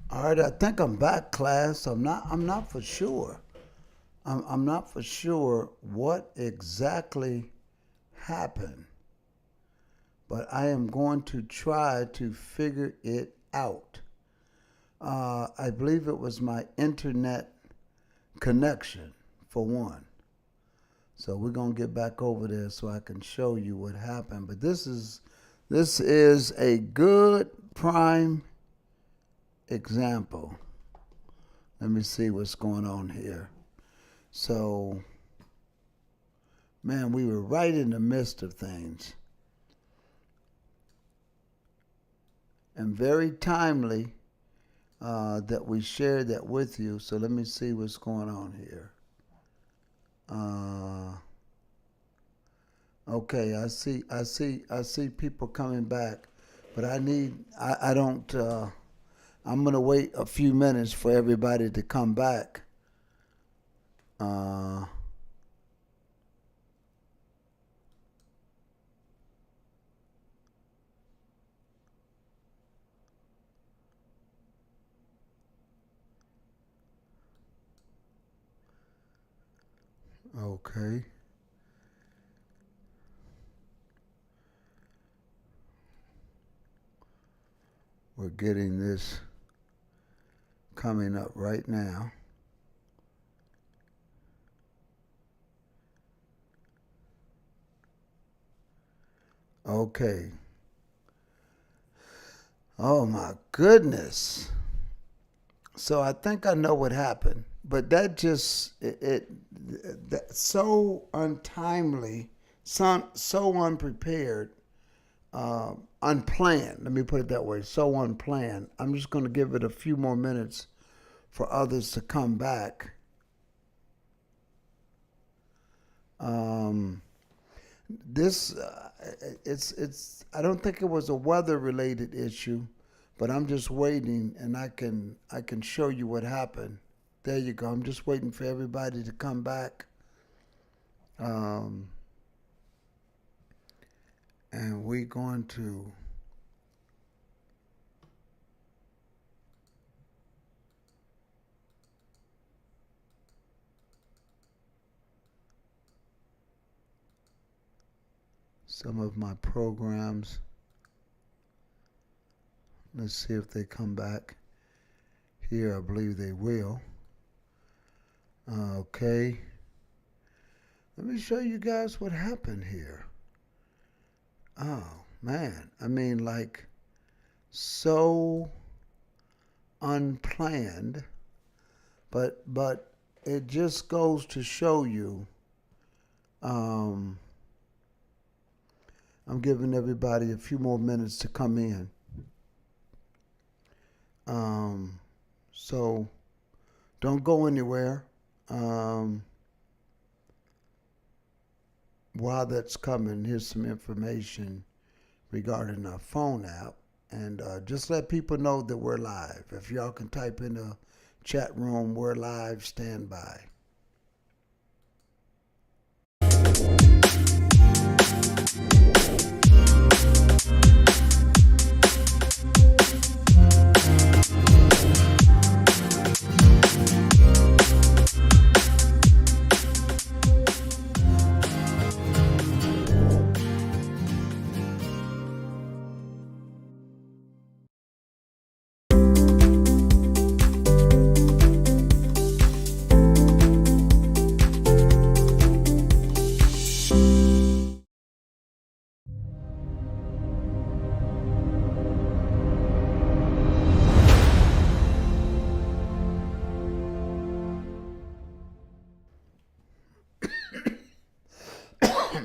All right, I think I'm back, class. I'm not for sure. I'm not for sure what exactly happened, but I am going to try to figure it out. I believe it was my internet connection, for one. So we're gonna get back over there so I can show you what happened. But this is a good prime example. Let me see what's going on here. So, man, we were right in the midst of things. And very timely that we shared that with you. So let me see what's going on here. Okay, I see people coming back, but I don't, I'm going to wait a few minutes for everybody to come back. Uh, okay. We're getting this coming up right now. Okay. Oh my goodness. So I think I know what happened, but that just that so untimely, so unprepared, unplanned. Let me put it that way. So unplanned. I'm just going to give it a few more minutes for others to come back. Um, this it's I don't think it was a weather related issue, but I'm just waiting and I can show you what happened. There you go. I'm just waiting for everybody to come back. Um, and we're going to some of my programs. Let's see if they come back here. I believe they will. Okay. Let me show you guys what happened here. Oh, man. I mean, like, so unplanned, but it just goes to show you. Um, I'm giving everybody a few more minutes to come in. Um, so don't go anywhere. Um, while that's coming, here's some information regarding our phone app. And just let people know that we're live. If y'all can type in the chat room, we're live, stand by.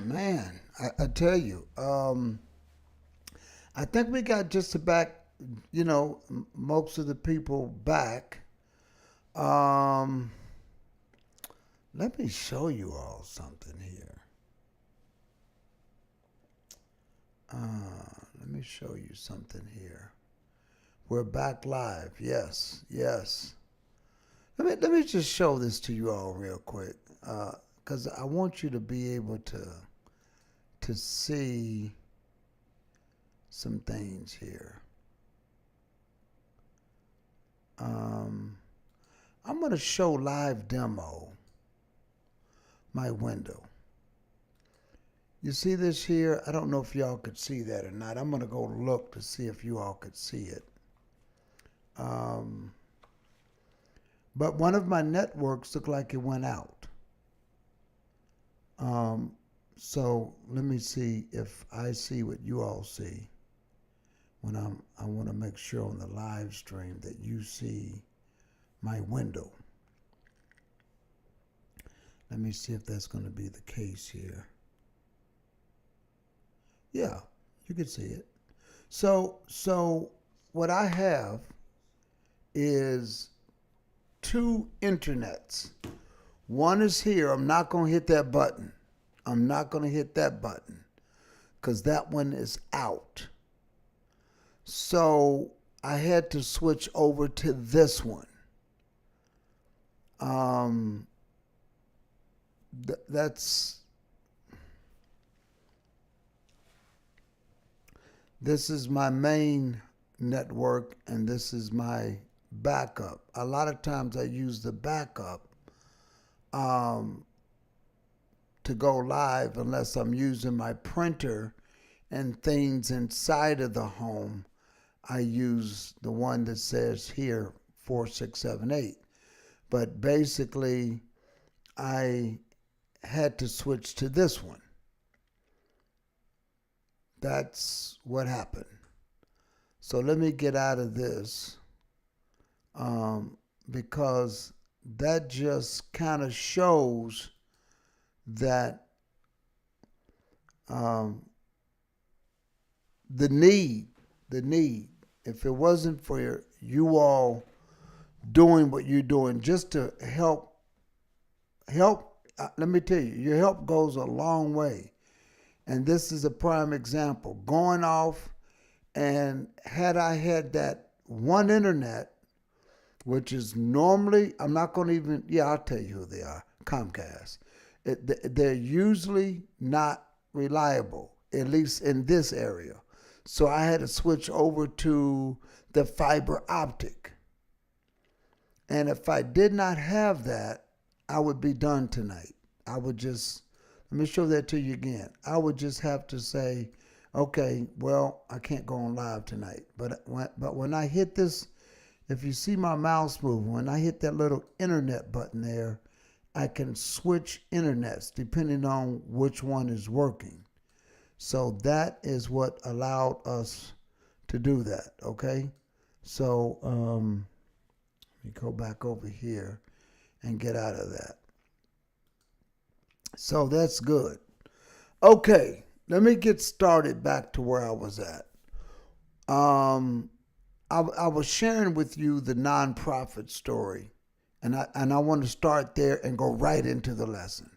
Man, I tell you, I think we got just about, most of the people back. Um, Let me show you all something here. Let me show you something here. We're back live. Yes, yes. Let me just show this to you all real quick, because I want you to be able to see some things here. I'm going to show live demo my window. You see this here? I don't know if y'all could see that or not. I'm going to go look to see if you all could see it. But one of my networks looked like it went out. So let me see if I see what you all see. When I want to make sure on the live stream that you see my window. Let me see if that's going to be the case here. Yeah, you can see it. So what I have is two internets. One is here. I'm not going to hit that button. I'm not going to hit that button because that one is out. So I had to switch over to this one. This is my main network and this is my backup. A lot of times I use the backup to go live unless I'm using my printer and things inside of the home. I use the one that says here 4678. But basically, I had to switch to this one. That's what happened. So let me get out of this because that just kind of shows that the need, if it wasn't for you all doing what you're doing just to help, let me tell you, your help goes a long way. And this is a prime example. Going off, and had I had that one internet, which is normally, I'm not going to even, I'll tell you who they are, Comcast. They're usually not reliable, at least in this area. So I had to switch over to the fiber optic. And if I did not have that, I would be done tonight. I would just, let me show that to you again. I would just have to say, okay, well, I can't go on live tonight. But when I hit this, if you see my mouse move, when I hit that little internet button there, I can switch internets depending on which one is working. So that is what allowed us to do that, okay? So let me go back over here and get out of that. So that's good. Okay, let me get started back to where I was at. I was sharing with you the nonprofit story, and I want to start there and go right into the lesson.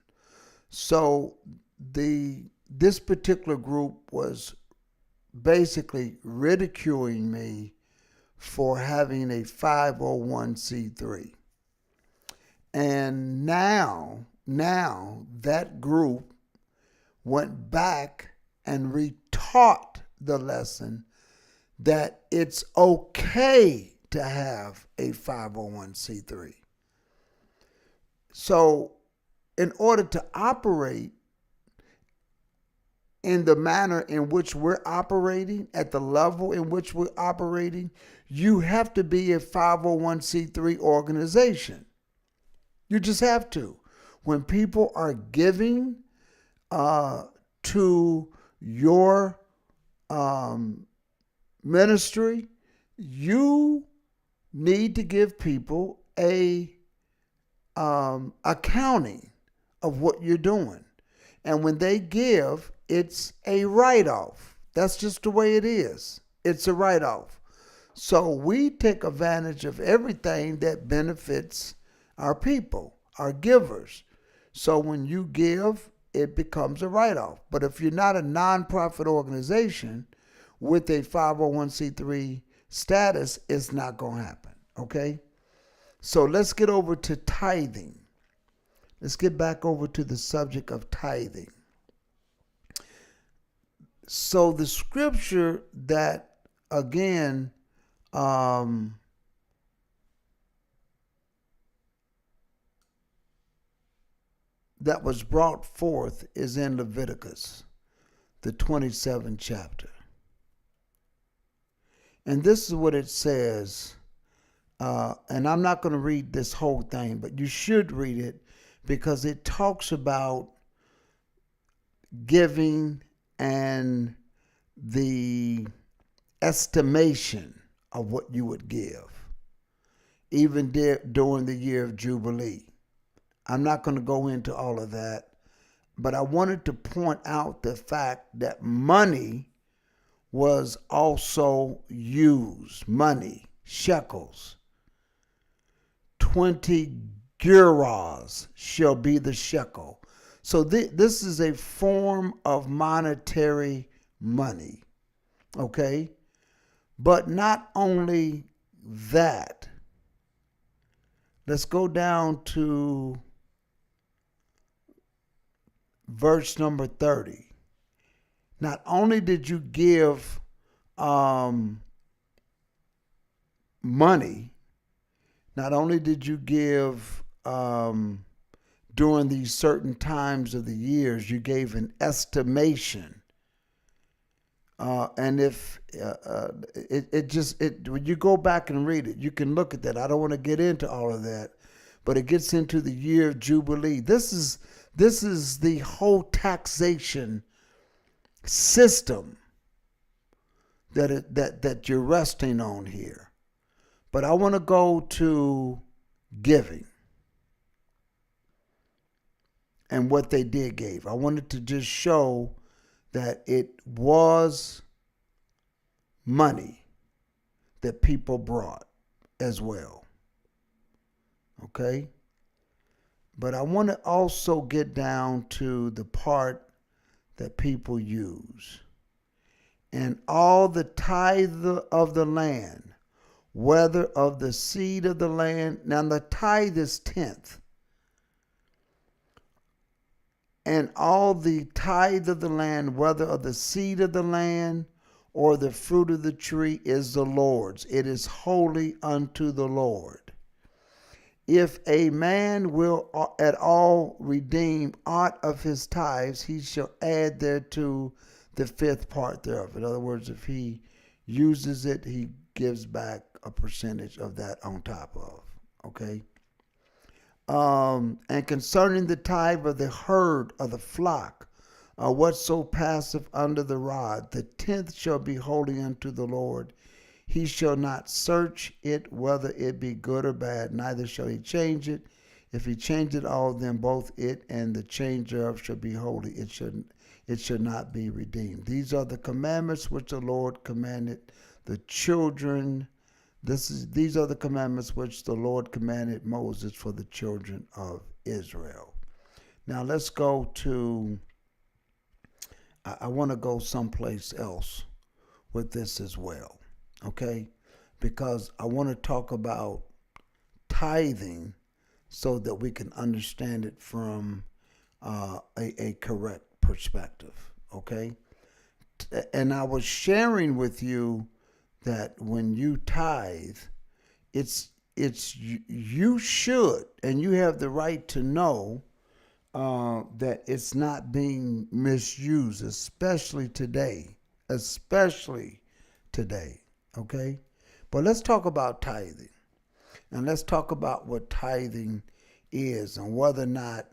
So this particular group was basically ridiculing me for having a 501c3. And now that group went back and retaught the lesson that it's okay to have a 501c3. So in order to operate in the manner in which we're operating, at the level in which we're operating, you have to be a 501c3 organization. You just have to. When people are giving to your ministry, you need to give people a accounting of what you're doing. And when they give, it's a write-off. That's just the way it is. It's a write-off. So we take advantage of everything that benefits our people, our givers. So when you give, it becomes a write-off. But if you're not a nonprofit organization with a 501c3 status, it's not going to happen, okay? So let's get over to tithing. Let's get back over to the subject of tithing. So the scripture that, again, that was brought forth is in Leviticus, the 27th chapter. And this is what it says. And I'm not going to read this whole thing, but you should read it because it talks about giving and the estimation of what you would give, even during the year of Jubilee. I'm not going to go into all of that, but I wanted to point out the fact that money was also used. Money, shekels. 20 gerahs shall be the shekel. So this is a form of monetary money, okay? But not only that. Let's go down to verse number 30. Not only did you give money, not only did you give during these certain times of the years, you gave an estimation. And if when you go back and read it, you can look at that. I don't want to get into all of that, but it gets into the year of Jubilee. This is the whole taxation system that you're resting on here. But I want to go to giving and what they did give. I wanted to just show that it was money that people brought as well. Okay? But I want to also get down to the part that people use. And all the tithe of the land, whether of the seed of the land. Now the tithe is 10th. And all the tithe of the land, whether of the seed of the land or the fruit of the tree, is the Lord's. It is holy unto the Lord. If a man will at all redeem aught of his tithes, he shall add thereto the 5th part thereof. In other words, if he uses it, he gives back a percentage of that on top of. Okay? And concerning the tithe of the herd of the flock, whatso passeth under the rod, the 10th shall be holy unto the Lord. He shall not search it whether it be good or bad, neither shall he change it. If he change it all, then both it and the change thereof shall be holy. It should not be redeemed. These are the commandments which the Lord commanded the children. These are the commandments which the Lord commanded Moses for the children of Israel. Now let's go to, I want to go someplace else with this as well, okay? Because I want to talk about tithing so that we can understand it from a correct perspective, okay? And I was sharing with you that when you tithe, it's you should, and you have the right to know that it's not being misused, especially today, okay? But let's talk about tithing, and let's talk about what tithing is and whether or not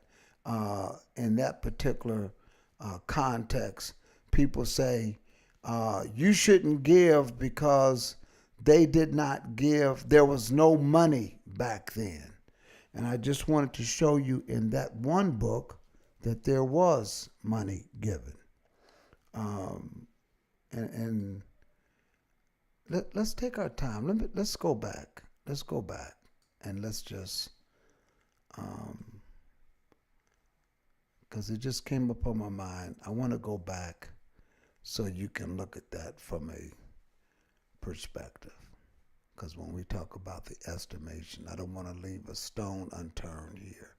in that particular context, people say, you shouldn't give because they did not give. There was no money back then. And I just wanted to show you in that one book that there was money given. And let's take our time. Let's go back. Let's go back and let's just, because it just came upon my mind. I want to go back so you can look at that from a perspective. Because when we talk about the estimation, I don't want to leave a stone unturned here.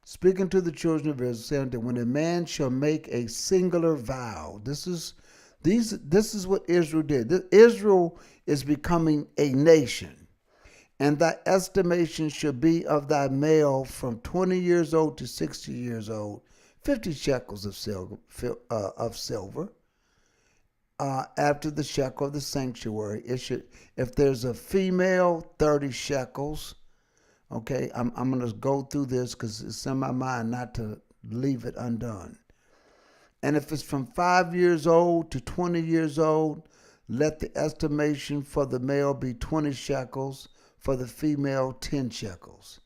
Speaking to the children of Israel, saying that when a man shall make a singular vow, this is what Israel did. Israel is becoming a nation. And thy estimation shall be of thy male from 20 years old to 60 years old, 50 shekels of silver. After the shekel of the sanctuary, it should, if there's a female, 30 shekels. Okay, I'm going to go through this because it's in my mind not to leave it undone. And if it's from 5 years old to 20 years old, let the estimation for the male be 20 shekels, for the female 10 shekels.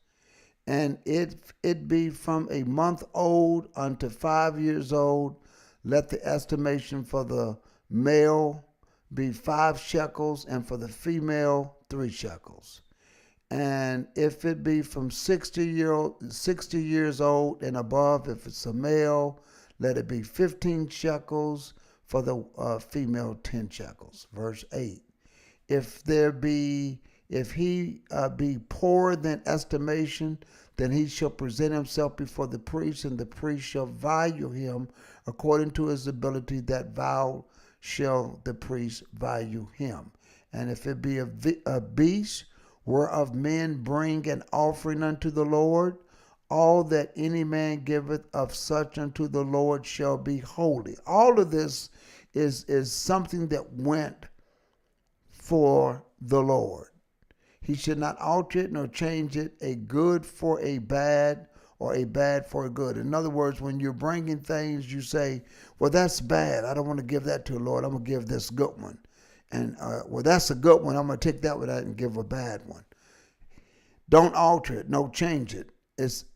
And it be from a month old unto 5 years old, let the estimation for the male be 5 shekels, and for the female 3 shekels. And if it be from 60 years old and above, if it's a male, let it be 15 shekels, for the female 10 shekels. Verse 8. If he be poorer than estimation, then he shall present himself before the priest, and the priest shall value him according to his ability. That vow shall the priest value him. And if it be a beast whereof men bring an offering unto the Lord, all that any man giveth of such unto the Lord shall be holy. All of this is something that went for the Lord. He should not alter it nor change it, a good for a bad or a bad for a good. In other words, when you're bringing things, you say, well, that's bad. I don't want to give that to the Lord. I'm going to give this good one. And, well, that's a good one. I'm going to take that one out and give a bad one. Don't alter it. No, change it. It's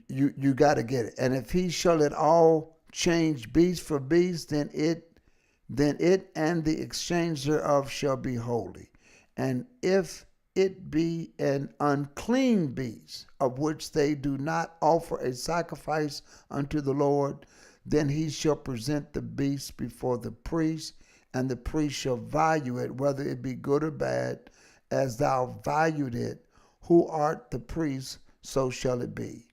you got to get it. And if he shall at all change beast for beast, then it and the exchange thereof shall be holy. And if it be an unclean beast, of which they do not offer a sacrifice unto the Lord, then he shall present the beast before the priest, and the priest shall value it, whether it be good or bad, as thou valued it. Who art the priest, so shall it be.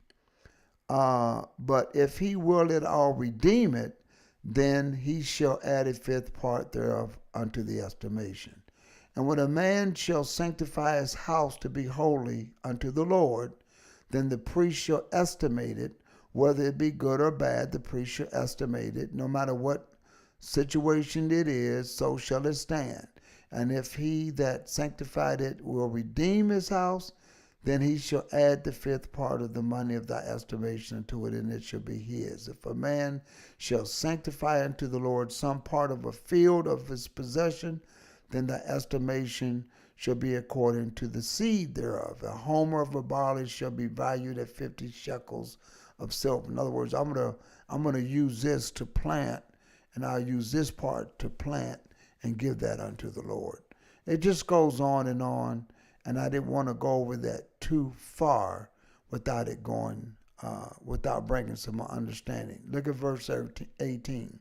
But if he will at all redeem it, then he shall add a fifth part thereof unto the estimation. And when a man shall sanctify his house to be holy unto the Lord, then the priest shall estimate it, whether it be good or bad. The priest shall estimate it, no matter what situation it is, so shall it stand. And if he that sanctified it will redeem his house, then he shall add the fifth part of the money of thy estimation unto it, and it shall be his. If a man shall sanctify unto the Lord some part of a field of his possession, then the estimation shall be according to the seed thereof. A homer of a barley shall be valued at 50 shekels of silver. In other words, I'm gonna use this to plant, and I'll use this part to plant and give that unto the Lord. It just goes on, and I didn't want to go over that too far without it going, without bringing some understanding. Look at verse 18.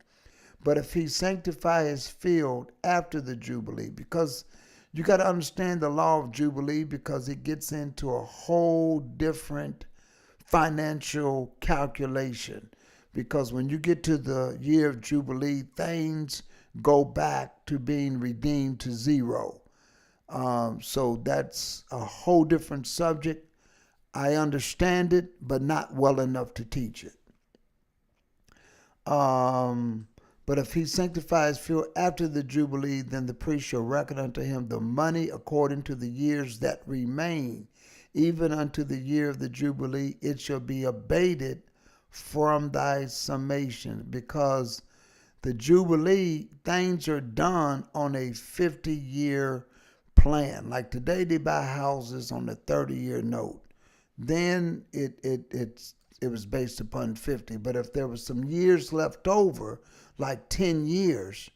But if he sanctify his field after the Jubilee, because you got to understand the law of Jubilee, because it gets into a whole different financial calculation. Because when you get to the year of Jubilee, things go back to being redeemed to zero. So that's a whole different subject. I understand it, but not well enough to teach it. But if he sanctifies field after the Jubilee, then the priest shall reckon unto him the money according to the years that remain, even unto the year of the Jubilee. It shall be abated from thy summation, because the Jubilee, things are done on a 50-year plan. Like today, they buy houses on a 30-year note. Then it was based upon 50. But if there was some years left over, like 10 years,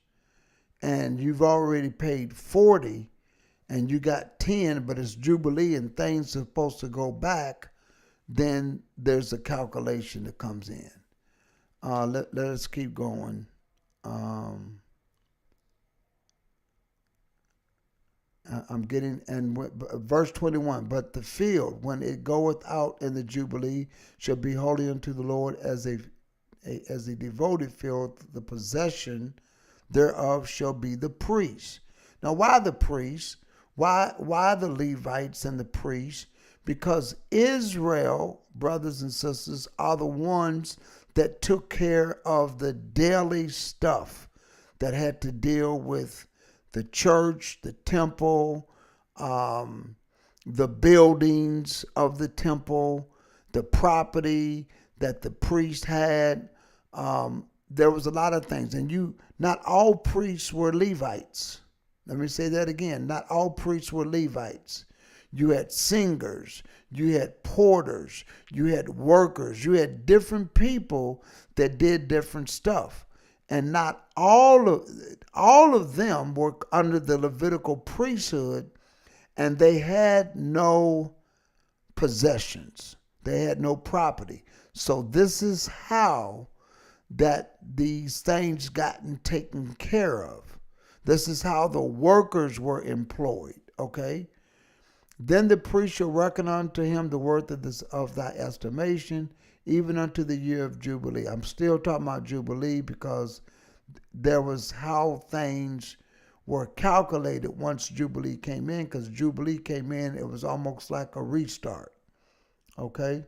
and you've already paid 40, and you got 10, but it's Jubilee and things are supposed to go back, then there's a calculation that comes in. Let us keep going. I'm getting, and verse 21, but the field, when it goeth out in the Jubilee, shall be holy unto the Lord as a devoted field. The possession thereof shall be the priest. Now, why the priest? Why the Levites and the priests? Because Israel, brothers and sisters, are the ones that took care of the daily stuff that had to deal with the church, the temple, the buildings of the temple, the property that the priest had. There was a lot of things. And not all priests were Levites. Let me say that again. Not all priests were Levites. You had singers, you had porters, you had workers, you had different people that did different stuff. And not all of them were under the Levitical priesthood, and they had no possessions. They had no property. So this is how that these things gotten taken care of. This is how the workers were employed, okay? Then the priest shall reckon unto him the worth of thy estimation, even unto the year of Jubilee. I'm still talking about Jubilee because there was how things were calculated once Jubilee came in, because Jubilee came in, it was almost like a restart, okay?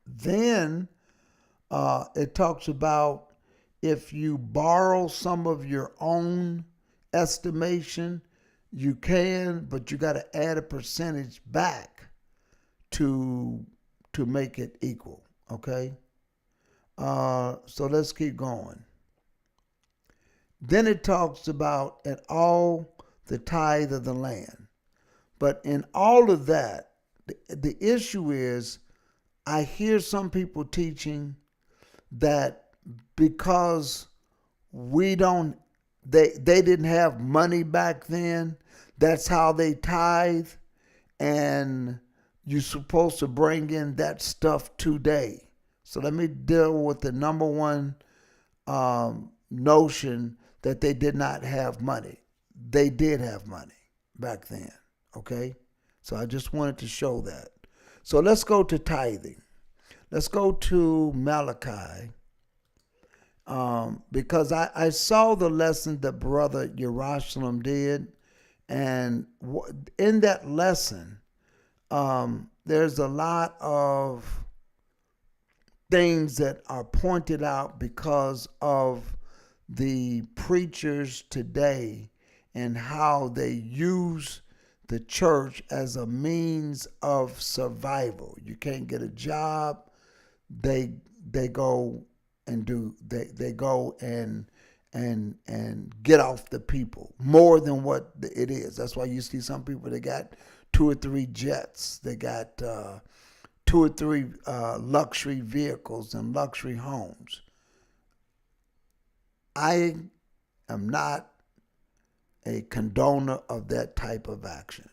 Then it talks about if you borrow some of your own estimation, you can, but you got to add a percentage back to make it equal, okay? So let's keep going. Then it talks about at all the tithe of the land. But in all of that, the issue is I hear some people teaching that because they didn't have money back then, that's how they tithe, and you're supposed to bring in that stuff today. So let me deal with the number one notion that they did not have money. They did have money back then, okay? So I just wanted to show that. So let's go to tithing. Let's go to Malachi. Because I saw the lesson that Brother Jerusalem did, and in that lesson, there's a lot of things that are pointed out because of the preachers today and how they use the church as a means of survival. You can't get a job, they go and they go and get off the people more than what it is. That's why you see some people that got 2 or 3 jets, they got 2 or 3 luxury vehicles and luxury homes. I am not a condoner of that type of action.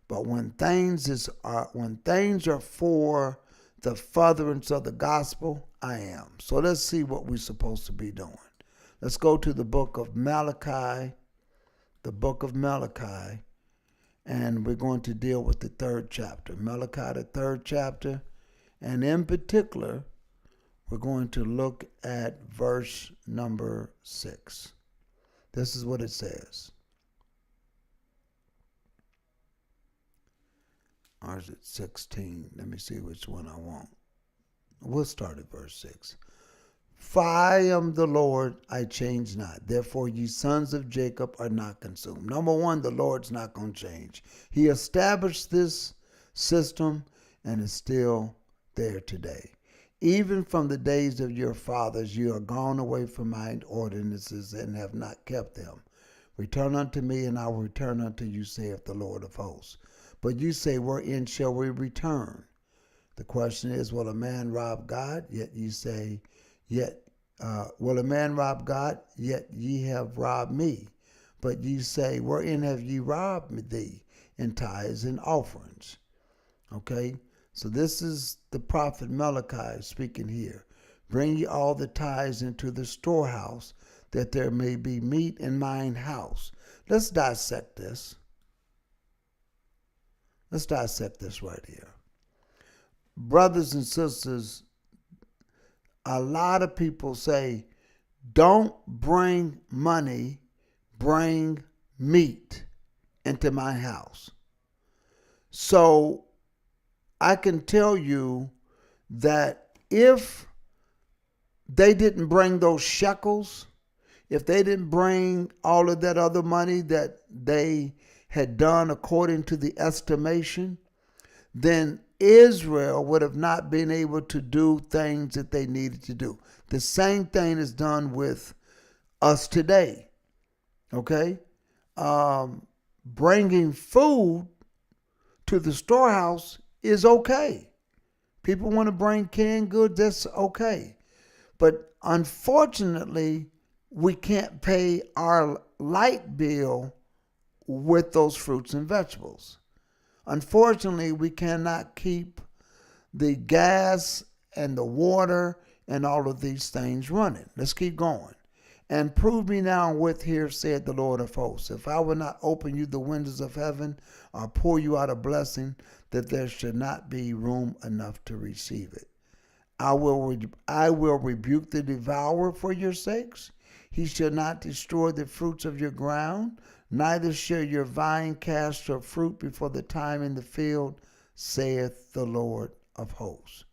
But when things are for the furtherance of the gospel, I am. So let's see what we're supposed to be doing. Let's go to the book of Malachi, and we're going to deal with the 3rd chapter. Malachi, the 3rd chapter, and in particular, we're going to look at verse number 6. This is what it says. Or is it 16? Let me see which one I want. We'll start at verse 6. For I am the Lord, I change not. Therefore, ye sons of Jacob are not consumed. Number one, the Lord's not going to change. He established this system and is still there today. Even from the days of your fathers, you are gone away from my ordinances and have not kept them. Return unto me, and I will return unto you, saith the Lord of hosts. But you say, wherein shall we return? The question is, will a man rob God? Yet you say, will a man rob God? Yet ye have robbed me. But ye say, wherein have ye robbed thee? In tithes and offerings. Okay? So this is the prophet Malachi speaking here. Bring ye all the tithes into the storehouse, that there may be meat in mine house. Let's dissect this. Let's dissect this right here. Brothers and sisters, a lot of people say, don't bring money, bring meat. into my house. So I can tell you that if they didn't bring those shekels, if they didn't bring all of that other money that they had done according to the estimation, then Israel would have not been able to do things that they needed to do. The same thing is done with us today, okay? Bringing food to the storehouse is okay. People want to bring canned goods, that's okay. But unfortunately, we can't pay our light bill with those fruits and vegetables. Unfortunately, we cannot keep the gas and the water and all of these things running. Let's keep going. And prove me now with here, said the Lord of hosts, if I will not open you the windows of heaven or pour you out a blessing, that there should not be room enough to receive it. I will rebuke the devourer for your sakes. He shall not destroy the fruits of your ground, neither shall your vine cast her fruit before the time in the field, saith the Lord of hosts.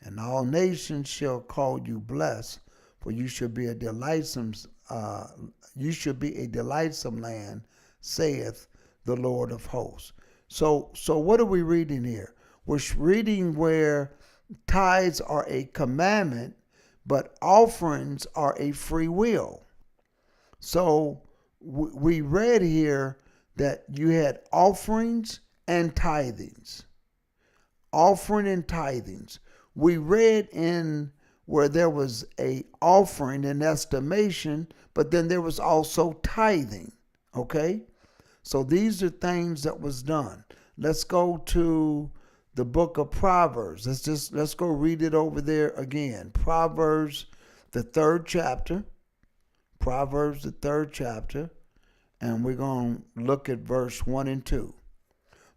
And all nations shall call you blessed, for you shall be a delightsome land, saith the Lord of hosts. So what are we reading here? We're reading where tithes are a commandment, but offerings are a free will. So we read here that you had offerings and tithings. Offering and tithings. We read in where there was a offering and estimation, but then there was also tithing. Okay? So these are things that was done. Let's go to the book of Proverbs. Let's go read it over there again. Proverbs, the third chapter. Proverbs, the third chapter. And we're going to look at verse 1 and 2.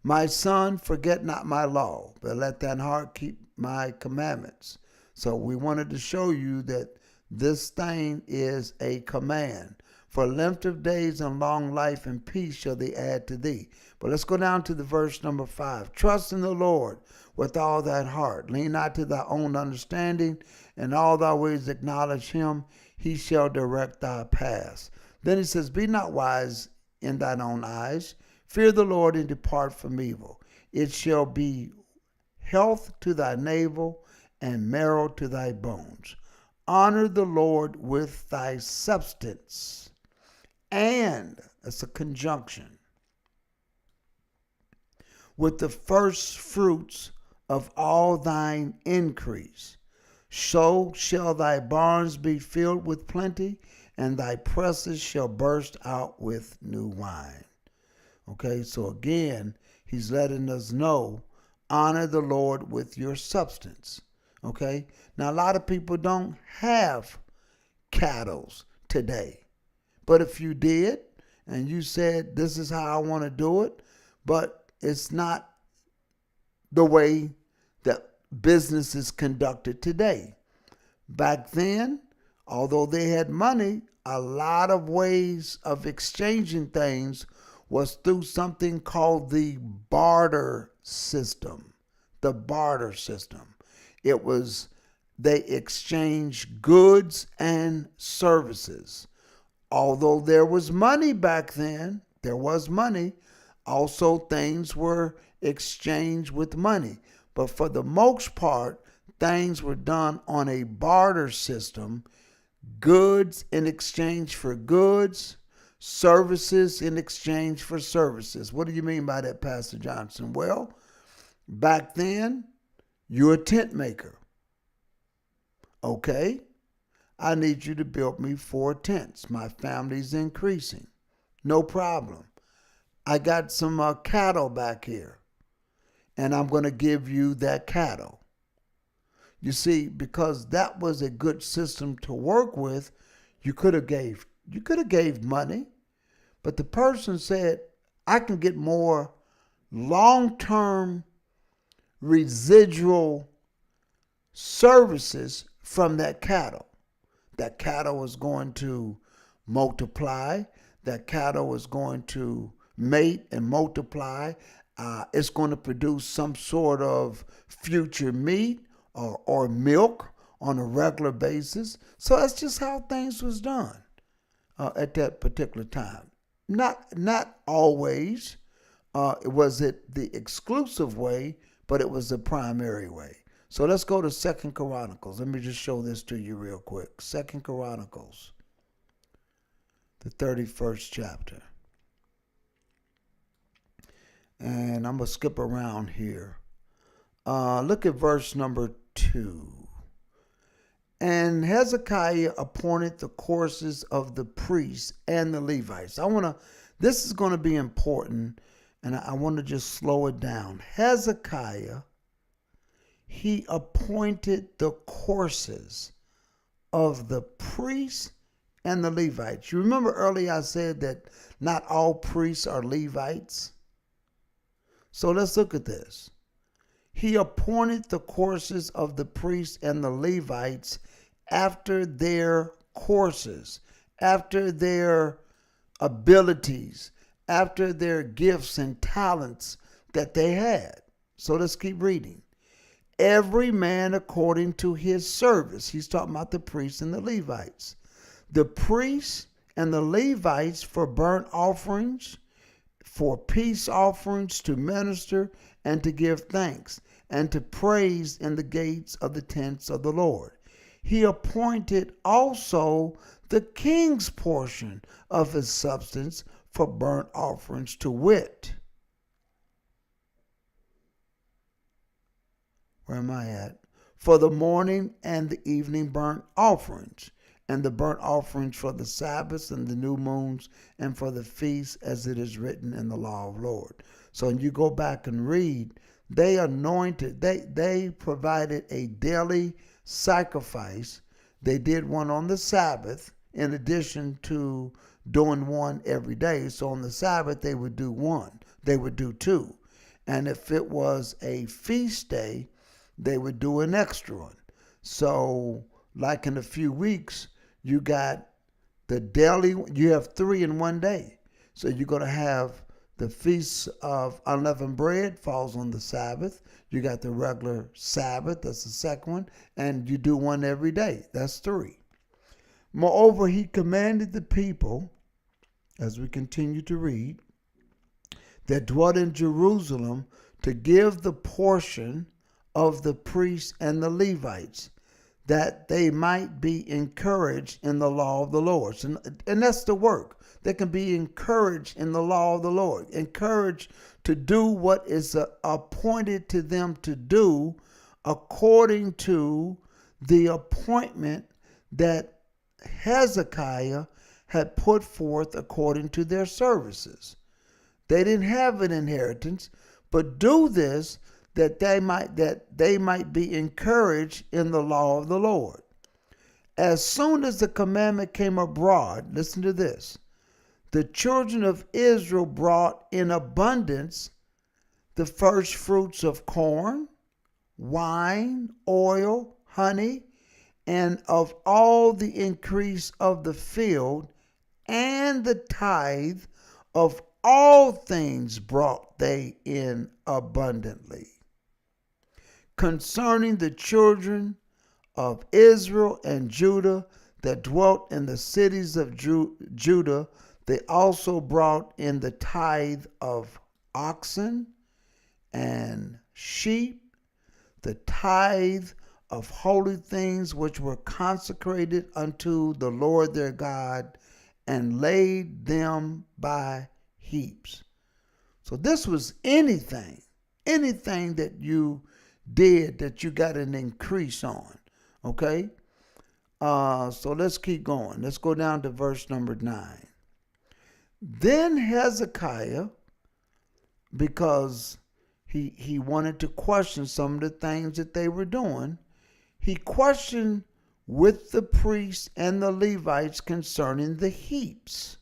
My son, forget not my law, but let thine heart keep my commandments. So we wanted to show you that this thing is a command. For length of days and long life and peace shall they add to thee. But let's go down to the verse number 5. Trust in the Lord with all thy heart. Lean not to thy own understanding. In all thy ways acknowledge him. He shall direct thy paths. Then he says, be not wise in thine own eyes. Fear the Lord and depart from evil. It shall be health to thy navel and marrow to thy bones. Honor the Lord with thy substance. And, that's a conjunction, with the first fruits of all thine increase. So shall thy barns be filled with plenty, and thy presses shall burst out with new wine. Okay, so again, he's letting us know, honor the Lord with your substance. Okay, now a lot of people don't have cattle today. But if you did, and you said, this is how I want to do it, but it's not the way that business is conducted today. Back then, although they had money, a lot of ways of exchanging things was through something called the barter system. The barter system. It was, they exchanged goods and services. Although there was money back then, there was money, also things were exchanged with money. But for the most part, things were done on a barter system, goods in exchange for goods, services in exchange for services. What do you mean by that, Pastor Johnson? Well, back then, you're a tent maker. Okay, I need you to build me 4 tents. My family's increasing. No problem. I got some cattle back here, and I'm going to give you that cattle. You see, because that was a good system to work with, you could have gave money, but the person said, I can get more long-term residual services from that cattle. That cattle was going to multiply. That cattle was going to mate and multiply. It's going to produce some sort of future meat or milk on a regular basis. So that's just how things was done at that particular time. Not always was it the exclusive way, but it was the primary way. So let's go to 2 Chronicles. Let me just show this to you real quick. 2 Chronicles, the 31st chapter. And I'm going to skip around here. Look at verse number 2. And Hezekiah appointed the courses of the priests and the Levites. This is going to be important, and I want to just slow it down. Hezekiah, he appointed the courses of the priests and the Levites. You remember earlier I said that not all priests are Levites? So let's look at this. He appointed the courses of the priests and the Levites after their courses, after their abilities, after their gifts and talents that they had. So let's keep reading. Every man according to his service. He's talking about the priests and the Levites. The priests and the Levites for burnt offerings, for peace offerings, to minister and to give thanks, and to praise in the gates of the tents of the Lord. He appointed also the king's portion of his substance for burnt offerings, to wit. Where am I at? For the morning and the evening burnt offerings, and the burnt offerings for the Sabbaths and the new moons, and for the feasts, as it is written in the law of the Lord. So when you go back and read, they anointed, they provided a daily sacrifice. They did one on the Sabbath in addition to doing one every day. So on the Sabbath, they would do one. They would do two. And if it was a feast day, they would do an extra one. So like in a few weeks, you got the daily, you have 3 in one day. So you're going to have the Feast of Unleavened Bread falls on the Sabbath. You got the regular Sabbath, that's the second one, and you do one every day. That's 3. Moreover, he commanded the people, as we continue to read, that dwelt in Jerusalem to give the portion of the priests and the Levites, that they might be encouraged in the law of the Lord. And that's the work. They can be encouraged in the law of the Lord, encouraged to do what is appointed to them to do according to the appointment that Hezekiah had put forth according to their services. They didn't have an inheritance, but do this that they might be encouraged in the law of the Lord. As soon as the commandment came abroad, listen to this, the children of Israel brought in abundance the first fruits of corn, wine, oil, honey, and of all the increase of the field, and the tithe of all things brought they in abundantly. Concerning the children of Israel and Judah that dwelt in the cities of Judah, they also brought in the tithe of oxen and sheep, the tithe of holy things which were consecrated unto the Lord their God, and laid them by heaps. So this was anything that you did that you got an increase on. Okay? So let's keep going. Let's go down to verse number 9. Then Hezekiah, because he wanted to question some of the things that they were doing, he questioned with the priests and the Levites concerning the heaps,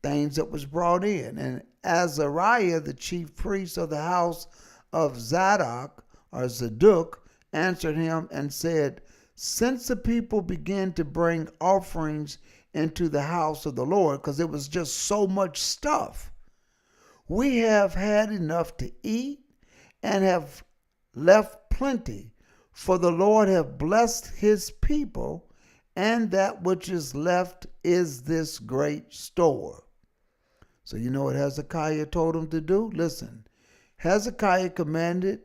things that was brought in. And Azariah, the chief priest of the house of Zadok, or Zadok, answered him and said, since the people began to bring offerings into the house of the Lord, because it was just so much stuff, We have had enough to eat and have left plenty, for the Lord hath blessed his people, and that which is left is this great store. So you know what Hezekiah told him to do? Listen, Hezekiah commanded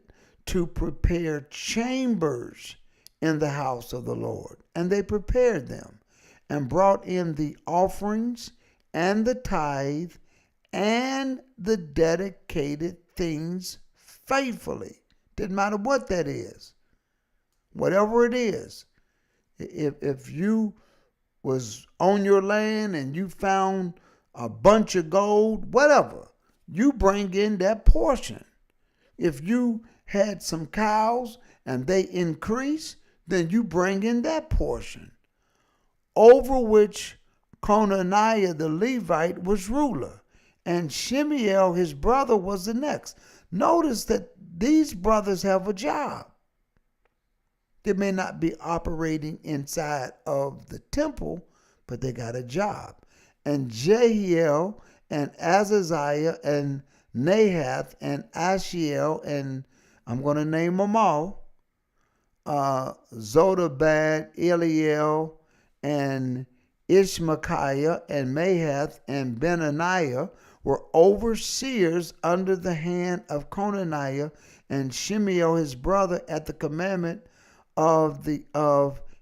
to prepare chambers in the house of the Lord. And they prepared them and brought in the offerings and the tithe and the dedicated things faithfully. Didn't matter what that is. Whatever it is. If you was on your land and you found a bunch of gold, whatever, you bring in that portion. If you had some cows and they increase, then you bring in that portion, over which Conaniah the Levite was ruler, and Shemiel his brother was the next. Notice that these brothers have a job. They may not be operating inside of the temple, but they got a job. And Jehiel and Azaziah and Nahath and Ashiel, and I'm going to name them all, Zodabad, Eliel, and Ishmachiah, and Mahath, and Benaniah were overseers under the hand of Conaniah and Shemiel his brother at the commandment of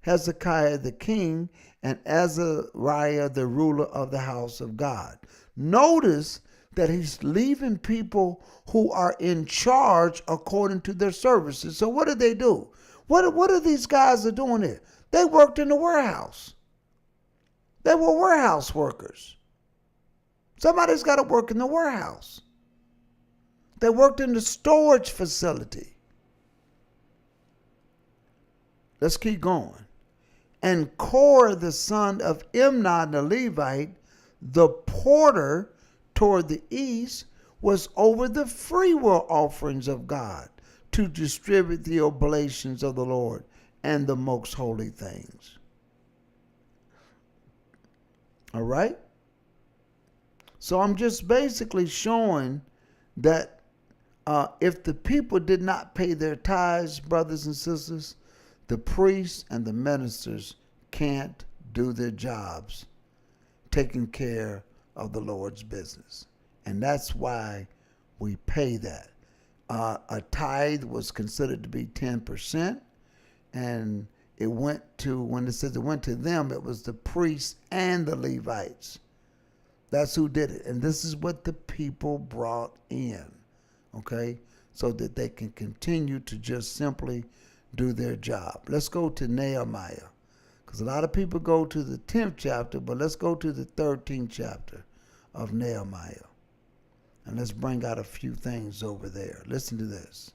Hezekiah the king, and Azariah the ruler of the house of God. Notice that he's leaving people who are in charge according to their services. So what did they do? What are these guys are doing here? They worked in the warehouse. They were warehouse workers. Somebody's got to work in the warehouse. They worked in the storage facility. Let's keep going. And Korah, the son of Imnah the Levite, the porter toward the east, was over the freewill offerings of God to distribute the oblations of the Lord and the most holy things. All right? So I'm just basically showing that if the people did not pay their tithes, brothers and sisters, the priests and the ministers can't do their jobs taking care of the Lord's business. And that's why we pay that. A tithe was considered to be 10%, and it went to, when it says it went to them, it was the priests and the Levites. That's who did it. And this is what the people brought in, okay, so that they can continue to just simply do their job. Let's go to Nehemiah, because a lot of people go to the 10th chapter, but let's go to the 13th chapter of Nehemiah. And let's bring out a few things over there. Listen to this.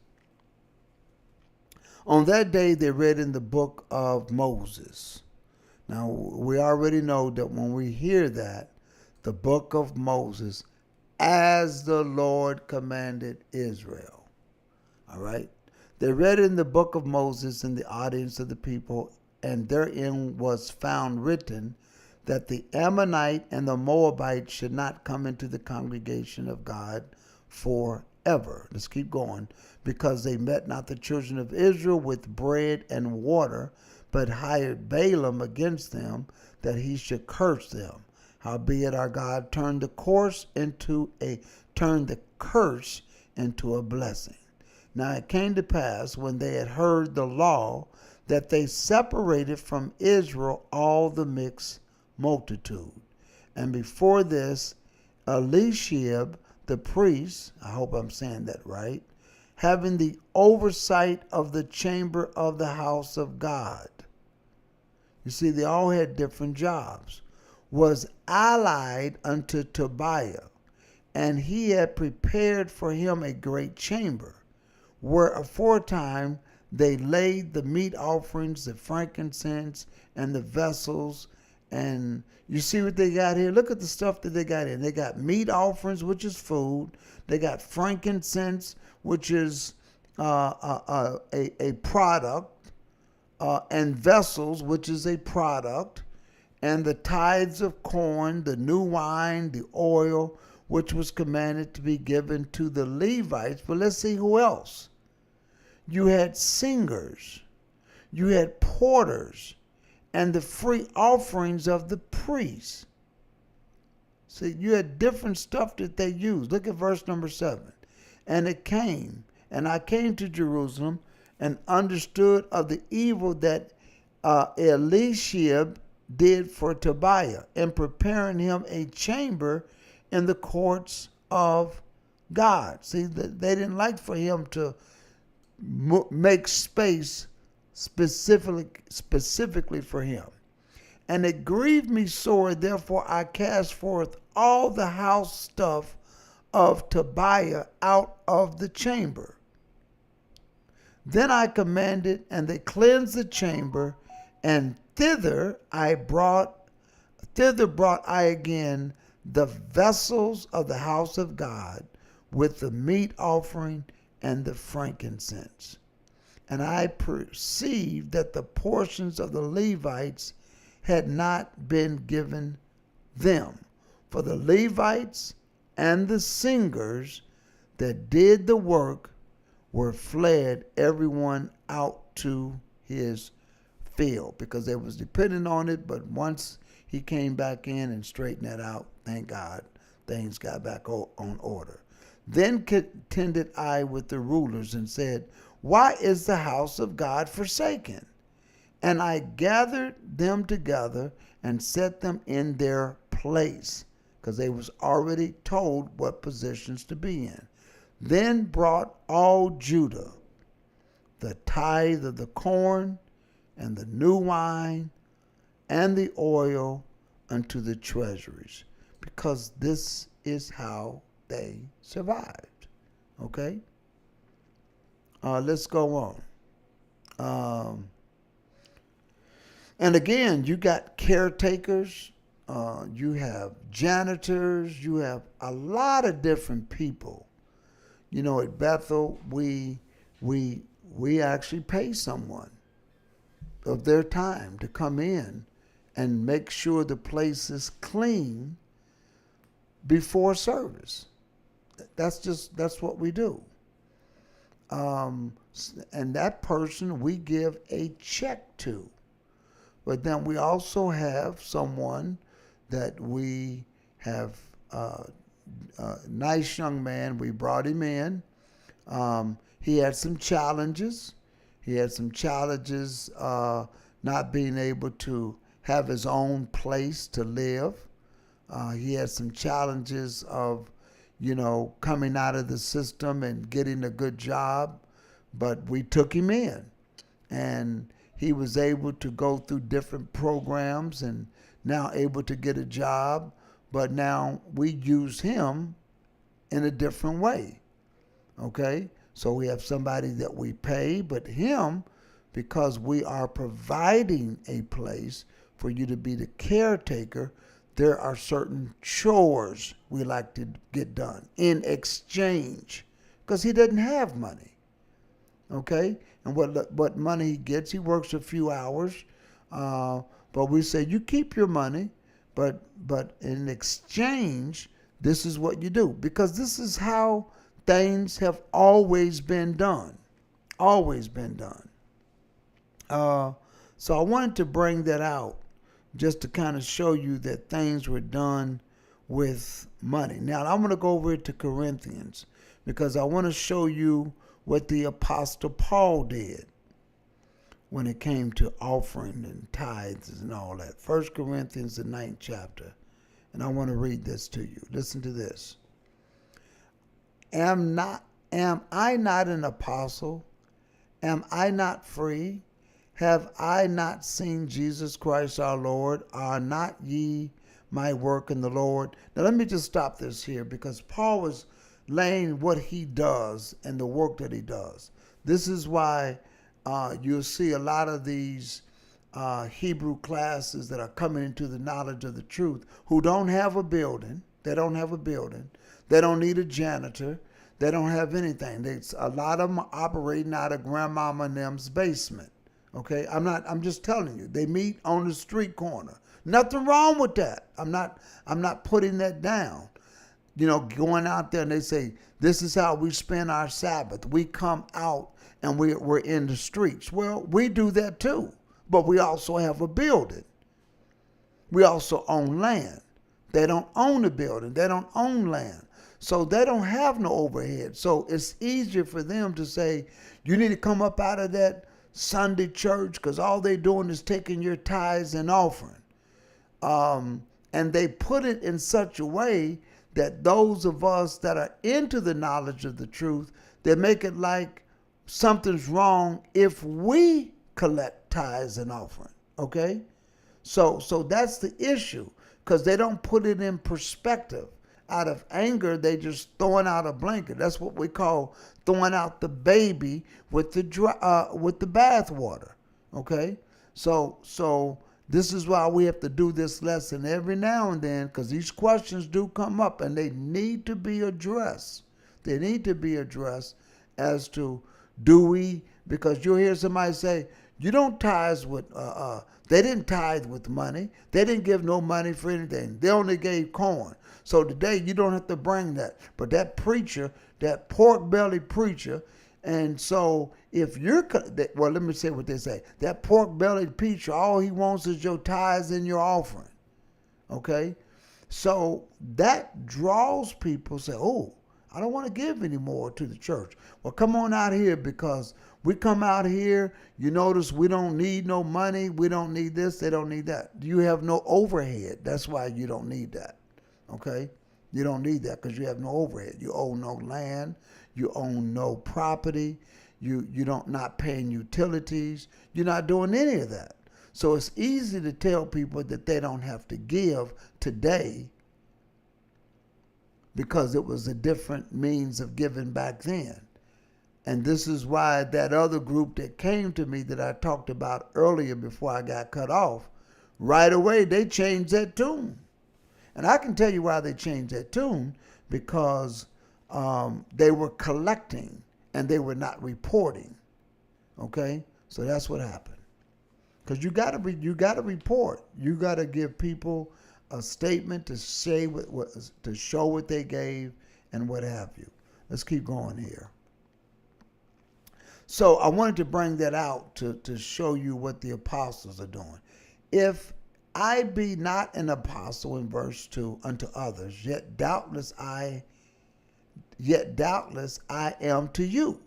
On that day, they read in the book of Moses. Now, we already know that when we hear that, the book of Moses, as the Lord commanded Israel. All right? They read in the book of Moses in the audience of the people, and therein was found written that the Ammonite and the Moabite should not come into the congregation of God forever. Let's keep going. Because they met not the children of Israel with bread and water, but hired Balaam against them, that he should curse them. Howbeit our God turned the curse into a blessing. Now it came to pass, when they had heard the law, that they separated from Israel all the mixed multitude. And before this, Eliashib the priest, I hope I'm saying that right, having the oversight of the chamber of the house of God. You see, they all had different jobs. Was allied unto Tobiah, and he had prepared for him a great chamber, where aforetime they laid the meat offerings, the frankincense, and the vessels. And you see what they got here? Look at the stuff that they got in. They got meat offerings, which is food. They got frankincense, which is a product, and vessels, which is a product, and the tithes of corn, the new wine, the oil, which was commanded to be given to the Levites. But let's see who else. You had singers, you had porters, and the free offerings of the priests. See, you had different stuff that they used. Look at verse number 7. And I came to Jerusalem and understood of the evil that Eliashib did for Tobiah in preparing him a chamber in the courts of God. See, they didn't like for him to make space specifically for him. And it grieved me sore, therefore I cast forth all the house stuff of Tobiah out of the chamber. Then I commanded, and they cleansed the chamber, and thither brought I again the vessels of the house of God with the meat offering and the frankincense. And I perceived that the portions of the Levites had not been given them. For the Levites and the singers that did the work were fled, everyone out to his field, because they was dependent on it. But once he came back in and straightened that out, thank God, things got back on order. Then contended I with the rulers and said, why is the house of God forsaken? And I gathered them together and set them in their place, because they was already told what positions to be in. Then brought all Judah the tithe of the corn and the new wine and the oil unto the treasuries, because this is how they survived. Okay? Let's go on. And again, you got caretakers, you have janitors, you have a lot of different people. You know, at Bethel, we actually pay someone of their time to come in and make sure the place is clean before service. That's what we do. And that person we give a check to. But then we also have someone that we have, a nice young man, we brought him in. He had some challenges. Not being able to have his own place to live. He had some challenges of, coming out of the system and getting a good job. But we took him in, and he was able to go through different programs and now able to get a job. But now we use him in a different way. Okay? So we have somebody that we pay, but him, because we are providing a place for you to be the caretaker, there are certain chores we like to get done in exchange, because he doesn't have money. Okay? And what money he gets, he works a few hours, but we say, you keep your money, but in exchange, this is what you do, because this is how things have always been done. Always been done. So I wanted to bring that out just to kind of show you that things were done with money. Now I'm going to go over to Corinthians, because I want to show you what the Apostle Paul did when it came to offering and tithes and all that. 1 Corinthians, the 9th chapter. And I want to read this to you. Listen to this. Am I not an apostle? Am I not free? Have I not seen Jesus Christ our Lord? Are not ye my work in the Lord? Now let me just stop this here, because Paul was laying what he does and the work that he does. This is why you'll see a lot of these Hebrew classes that are coming into the knowledge of the truth who don't have a building. They don't have a building. They don't need a janitor. They don't have anything. A lot of them are operating out of Grandmama and them's basement. Okay, I'm just telling you. They meet on the street corner. Nothing wrong with that. I'm not putting that down. going out there and they say, this is how we spend our Sabbath. We come out and we're in the streets. Well, we do that too, but we also have a building. We also own land. They don't own a building. They don't own land. So they don't have no overhead. So it's easier for them to say, you need to come up out of that Sunday church because all they're doing is taking your tithes and offering. And they put it in such a way that those of us that are into the knowledge of the truth, they make it like something's wrong if we collect tithes and offering. Okay? So that's the issue, because they don't put it in perspective. Out of anger, they just throwing out a blanket. That's what we call throwing out the baby with the bath water. Okay? So this is why we have to do this lesson every now and then, because these questions do come up and they need to be addressed. They need to be addressed as to, do we, because you'll hear somebody say, you don't tithe with, they didn't tithe with money. They didn't give no money for anything. They only gave corn. So today you don't have to bring that. But that preacher, that pork belly preacher, and so if you're, well, let me say what they say. That pork belly preacher, all he wants is your tithes and your offering. Okay? So that draws people say, oh, I don't want to give any more to the church. Well, come on out here, because we come out here, you notice we don't need no money. We don't need this. They don't need that. You have no overhead. That's why you don't need that. Okay? You don't need that because you have no overhead. You own no land. You own no property. You don't not paying utilities. You're not doing any of that. So it's easy to tell people that they don't have to give today, because it was a different means of giving back then. And this is why that other group that came to me that I talked about earlier before I got cut off, right away they changed that tune. And I can tell you why they changed that tune, because they were collecting and they were not reporting. Okay? So that's what happened. Because you gotta report. You gotta give people a statement to say to show what they gave and what have you. Let's keep going here. So I wanted to bring that out to show you what the apostles are doing. If I be not an apostle, in verse 2, unto others, yet doubtless I am to you.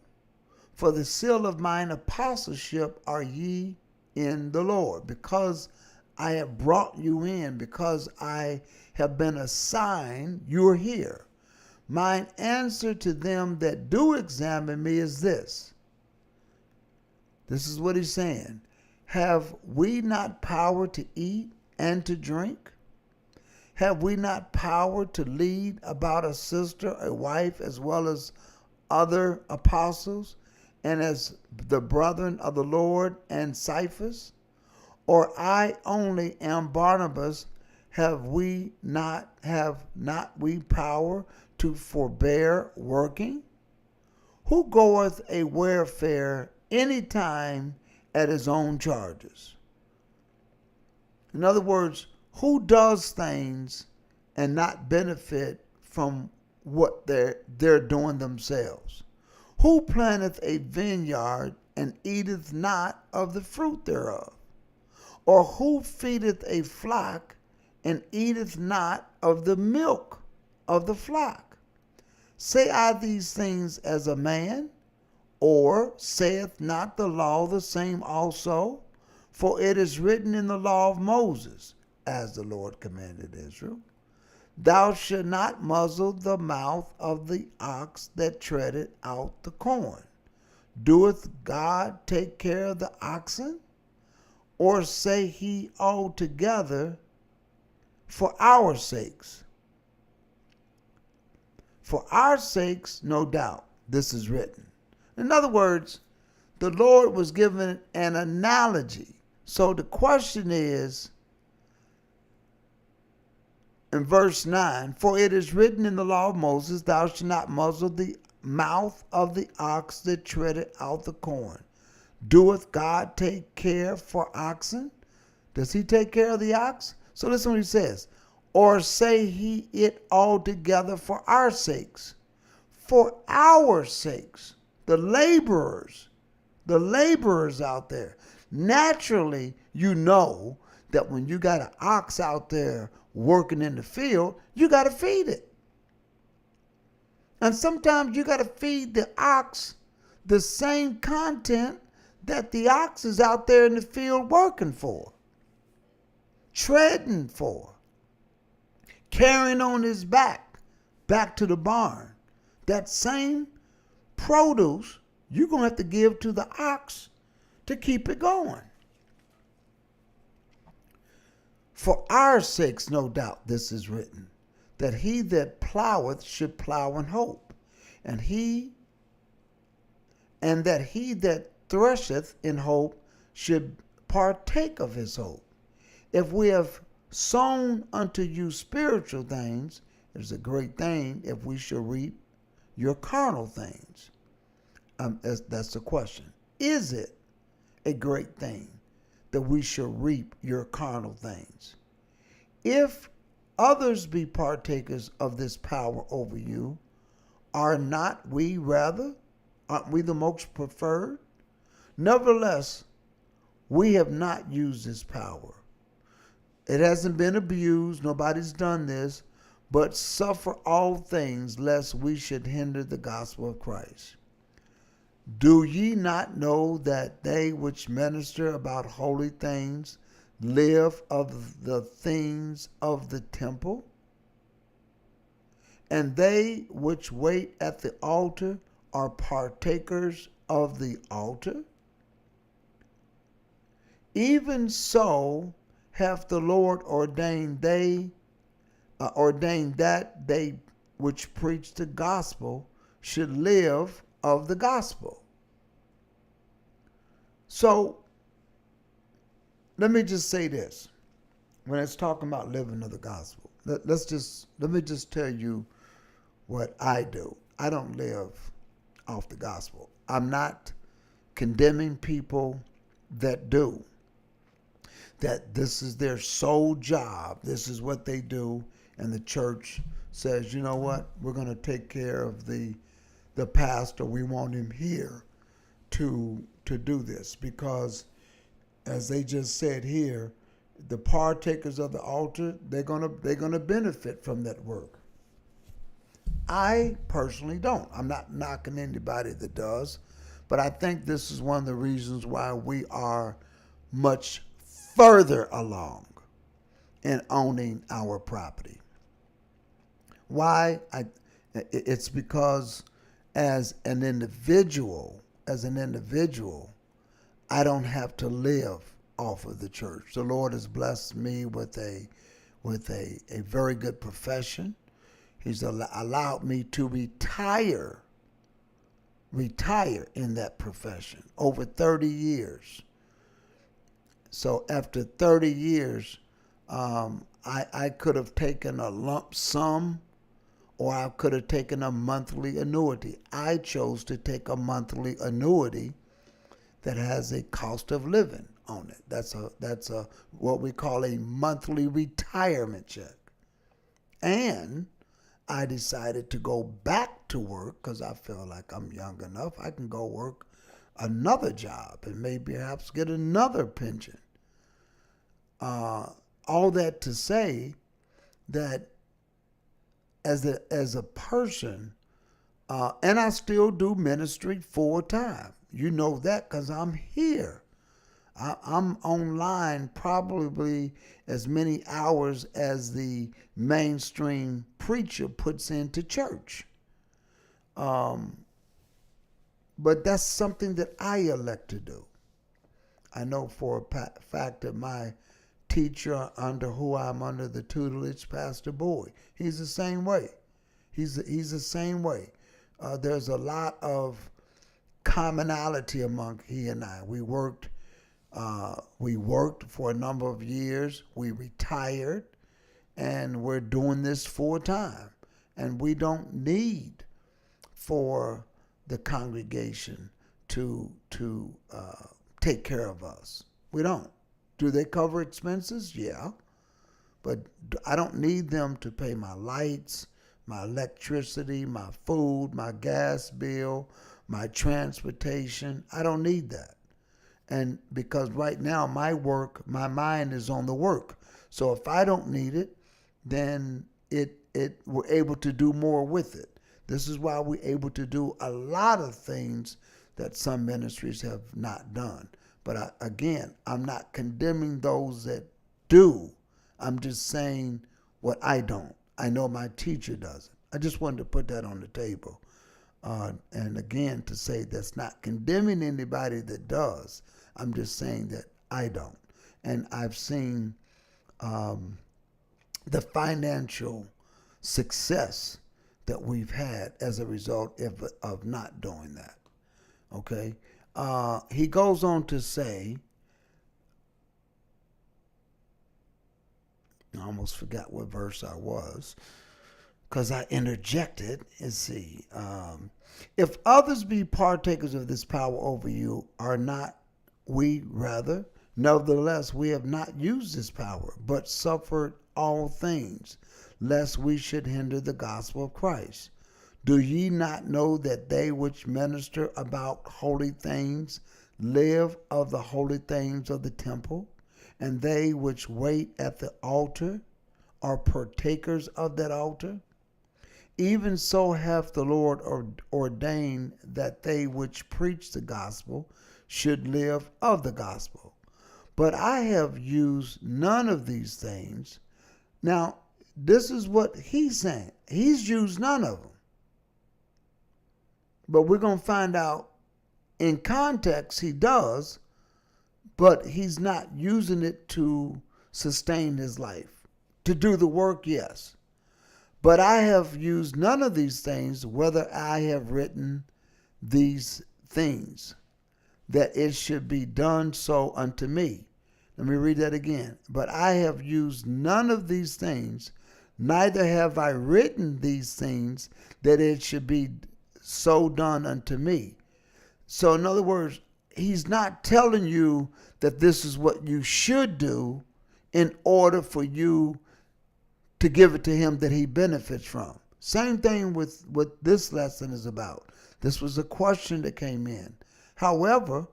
For the seal of mine apostleship are ye in the Lord, because I have brought you in, because I have been assigned, you are here. Mine answer to them that do examine me is this. This is what he's saying. Have we not power to eat and to drink? Have we not power to lead about a sister, a wife, as well as other apostles, and as the brethren of the Lord and Cephas? Or I only am Barnabas? Have not we power to forbear working? Who goeth a warfare any time at his own charges? In other words, who does things and not benefit from what they're doing themselves? Who planteth a vineyard and eateth not of the fruit thereof? Or who feedeth a flock and eateth not of the milk of the flock? Say I these things as a man? Or saith not the law the same also? For it is written in the law of Moses, as the Lord commanded Israel, thou shalt not muzzle the mouth of the ox that treadeth out the corn. Doeth God take care of the oxen? Or say he altogether for our sakes? For our sakes, no doubt, this is written. In other words, the Lord was given an analogy. So the question is, in verse 9, for it is written in the law of Moses, thou shalt not muzzle the mouth of the ox that treadeth out the corn. Doeth God take care for oxen? Does he take care of the ox? So listen what he says. or say he it altogether for our sakes, for our sakes, the laborers out there. Naturally, you know that when you got an ox out there working in the field, you got to feed it. And sometimes you got to feed the ox the same content that the ox is out there in the field working for, treading for, carrying on his back to the barn. That same produce you're going to have to give to the ox to keep it going. For our sakes, no doubt, this is written, that he that ploweth should plow in hope, and that he that thresheth in hope should partake of his hope. If we have sown unto you spiritual things, it's a great thing if we shall reap your carnal things. That's the question. Is it a great thing that we shall reap your carnal things? If others be partakers of this power over you, aren't we the most preferred? Nevertheless, we have not used this power. It hasn't been abused. Nobody's done this, but suffer all things lest we should hinder the gospel of Christ. Do ye not know that they which minister about holy things live of the things of the temple? And they which wait at the altar are partakers of the altar? Even so hath the Lord ordained that they which preach the gospel should live of the gospel. So let me just say this. When it's talking about living of the gospel, let me just tell you what I do. I don't live off the gospel. I'm not condemning people that do. That this is their sole job. This is what they do. And the church says, you know what? We're going to take care of the pastor. We want him here to do this. Because as they just said here, the partakers of the altar, they're gonna benefit from that work. I personally don't. I'm not knocking anybody that does, but I think this is one of the reasons why we are much further along in owning our property. Why? It's because as an individual, I don't have to live off of the church. The Lord has blessed me with a very good profession. He's allowed me to retire in that profession over 30 years. So after 30 years, I could have taken a lump sum, or I could have taken a monthly annuity. I chose to take a monthly annuity that has a cost of living on it. That's a what we call a monthly retirement check. And I decided to go back to work because I feel like I'm young enough. I can go work another job and maybe perhaps get another pension. All that to say that as a person, and I still do ministry full time. You know that because I'm here. I'm online probably as many hours as the mainstream preacher puts into church. But that's something that I elect to do. I know for a fact that my teacher under who I'm under the tutelage, Pastor Boyd, he's the same way. He's the same way. There's a lot of commonality among he and I. We worked for a number of years. We retired, and we're doing this full time. And we don't need for the congregation to take care of us. We don't. Do they cover expenses? Yeah. but I don't need them to pay my lights, my electricity, my food, my gas bill, my transportation. I don't need that. And because right now my mind is on the work. So if I don't need it, then we're able to do more with it. This is why we're able to do a lot of things that some ministries have not done. But again, I'm not condemning those that do. I'm just saying what I don't. I know my teacher doesn't. I just wanted to put that on the table. And again, to say that's not condemning anybody that does. I'm just saying that I don't. And I've seen the financial success that we've had as a result of not doing that. Okay? He goes on to say, I almost forgot what verse I was, because I interjected. Let's see. If others be partakers of this power over you, are not we rather? Nevertheless, we have not used this power, but suffered all things, lest we should hinder the gospel of Christ. Do ye not know that they which minister about holy things live of the holy things of the temple? And they which wait at the altar are partakers of that altar? Even so hath the Lord ordained that they which preach the gospel should live of the gospel. But I have used none of these things. Now, this is what he's saying. He's used none of them. But we're going to find out in context he does, but he's not using it to sustain his life. To do the work, yes. But I have used none of these things, whether I have written these things, that it should be done so unto me. Let me read that again. But I have used none of these things, neither have I written these things, that it should be so done unto me. So in other words, he's not telling you that this is what you should do in order for you to give it to him that he benefits from. Same thing with what this lesson is about. This was a question that came in. However,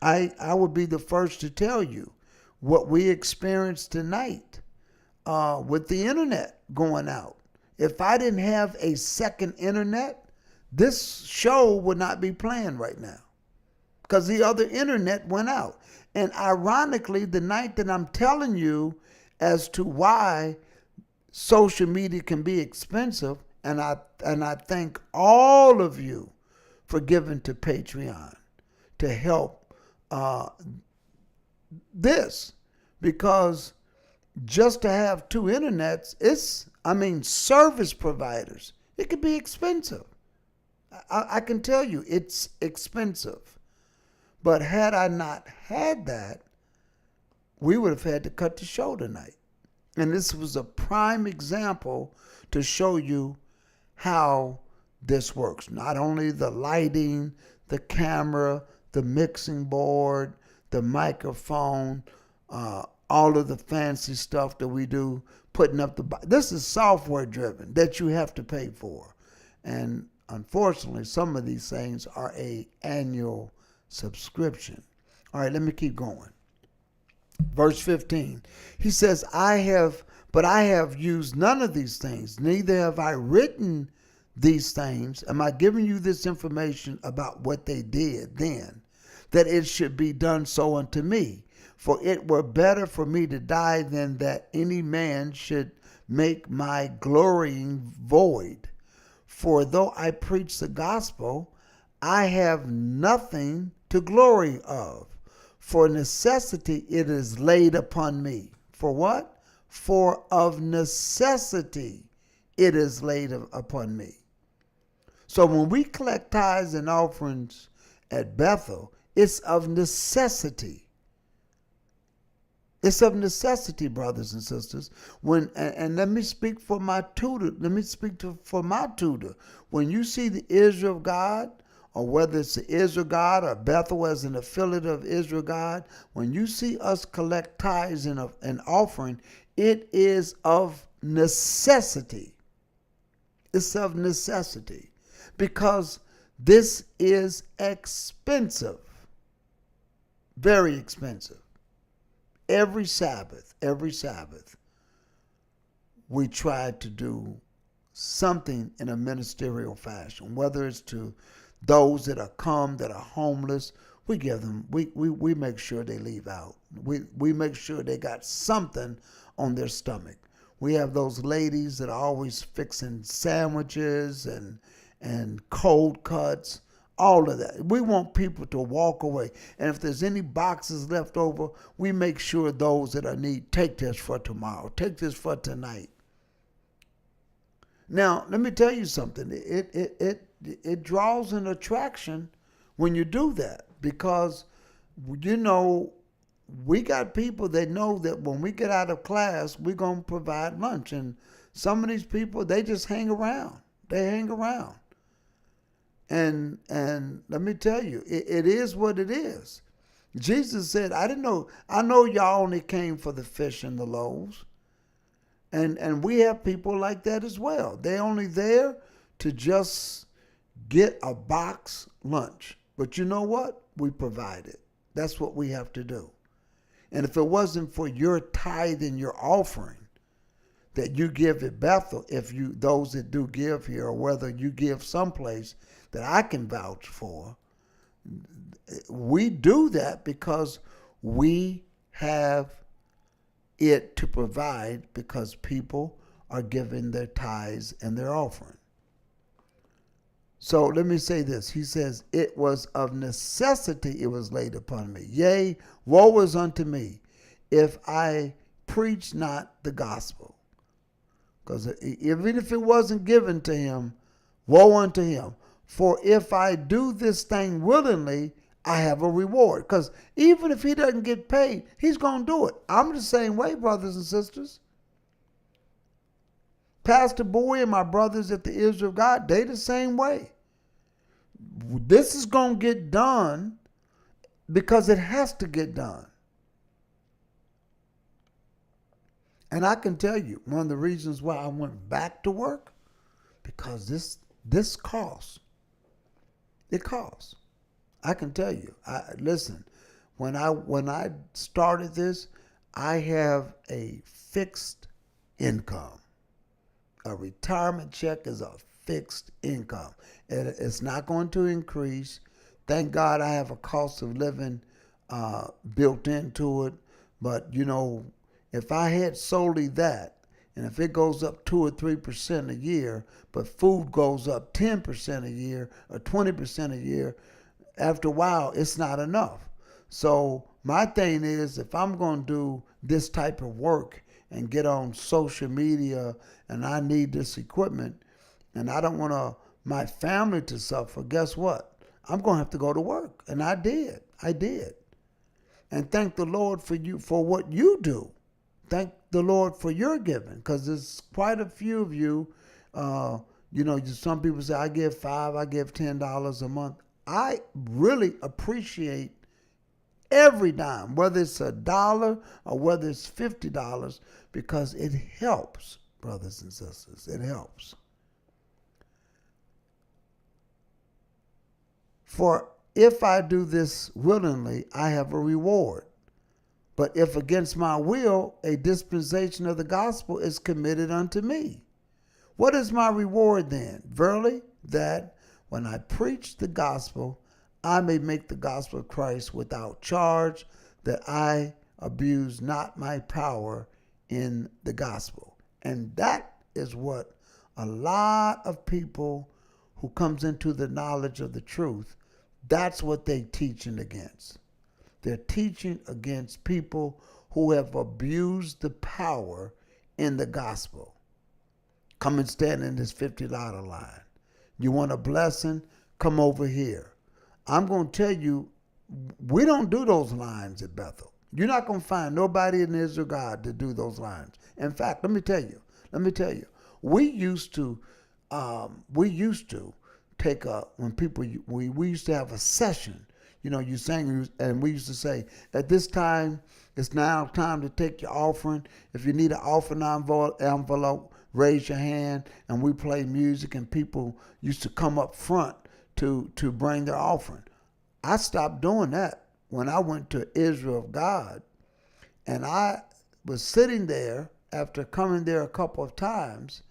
I would be the first to tell you what we experienced tonight with the internet going out. If I didn't have a second internet, this show would not be playing right now because the other internet went out. And ironically, the night that I'm telling you as to why social media can be expensive, and I thank all of you for giving to Patreon to help this, because just to have two internets, service providers, it could be expensive. I can tell you it's expensive. But had I not had that, we would have had to cut the show tonight. And this was a prime example to show you how this works. Not only the lighting, the camera, the mixing board, the microphone, all of the fancy stuff that we do, putting up this is software driven that you have to pay for. And unfortunately, some of these things are an annual subscription. All right, let me keep going. Verse 15, he says, I have used none of these things, neither have I written these things. Am I giving you this information about what they did then, that it should be done so unto me? For it were better for me to die than that any man should make my glorying void. For though I preach the gospel, I have nothing to glory of. For necessity it is laid upon me. For what? For of necessity it is laid upon me. So when we collect tithes and offerings at Bethel, it's of necessity. It's of necessity, brothers and sisters. And let me speak for my tutor. For my tutor. When you see the Israel of God, or whether it's the Israel God or Bethel as an affiliate of Israel God, when you see us collect tithes and offering, It is of necessity. It's of necessity because this is expensive, very expensive. Every Sabbath, we try to do something in a ministerial fashion, whether it's to those that are homeless. We give them, we make sure they leave out. We make sure they got something on their stomach. We have those ladies that are always fixing sandwiches and cold cuts, all of that. We want people to walk away. And if there's any boxes left over, we make sure those that are in need, take this for tomorrow, take this for tonight. Now, let me tell you something. It draws an attraction when you do that because, we got people that know that when we get out of class, we're going to provide lunch. And some of these people, they just hang around. They hang around. And let me tell you, it is what it is. Jesus said, I know y'all only came for the fish and the loaves. And we have people like that as well. They're only there to just get a box lunch. But you know what? We provide it. That's what we have to do. And if it wasn't for your tithe and your offering that you give at Bethel, those that do give here, or whether you give someplace that I can vouch for, we do that because we have it to provide because people are giving their tithes and their offering. So let me say this. He says, it was of necessity it was laid upon me. Yea, woe is unto me if I preach not the gospel. Because even if it wasn't given to him, woe unto him. For if I do this thing willingly, I have a reward. Because even if he doesn't get paid, he's going to do it. I'm the same way, brothers and sisters. Pastor Bowie and my brothers at the Israel of God, they the same way. This is going to get done because it has to get done. And I can tell you, one of the reasons why I went back to work, because this costs. It costs. I can tell you. Listen, when I started this, I have a fixed income. A retirement check is a fixed income. It's not going to increase. Thank God I have a cost of living built into it. But, if I had solely that, and if it goes up 2 or 3% a year, but food goes up 10% a year or 20% a year, after a while, it's not enough. So my thing is, if I'm going to do this type of work and get on social media and I need this equipment and I don't want my family to suffer, guess what? I'm going to have to go to work. And I did. And thank the Lord for what you do. Thank the Lord for your giving, because there's quite a few of you. Some people say, I give $5, I give $10 a month. I really appreciate every dime, whether it's $1 or whether it's $50, because it helps, brothers and sisters. It helps. For if I do this willingly, I have a reward. But if against my will, a dispensation of the gospel is committed unto me. What is my reward then? Verily, that when I preach the gospel, I may make the gospel of Christ without charge, that I abuse not my power in the gospel. And that is what a lot of people who comes into the knowledge of the truth, that's what they teaching against. They're teaching against people who have abused the power in the gospel. Come and stand in this $50 line. You want a blessing? Come over here. I'm going to tell you, we don't do those lines at Bethel. You're not going to find nobody in Israel God to do those lines. In fact, let me tell you, we used to take we used to have a session. you sang, and we used to say, at this time, it's now time to take your offering. If you need an offering envelope, raise your hand, and we play music, and people used to come up front to bring their offering. I stopped doing that when I went to Israel of God, and I was sitting there after coming there a couple of times,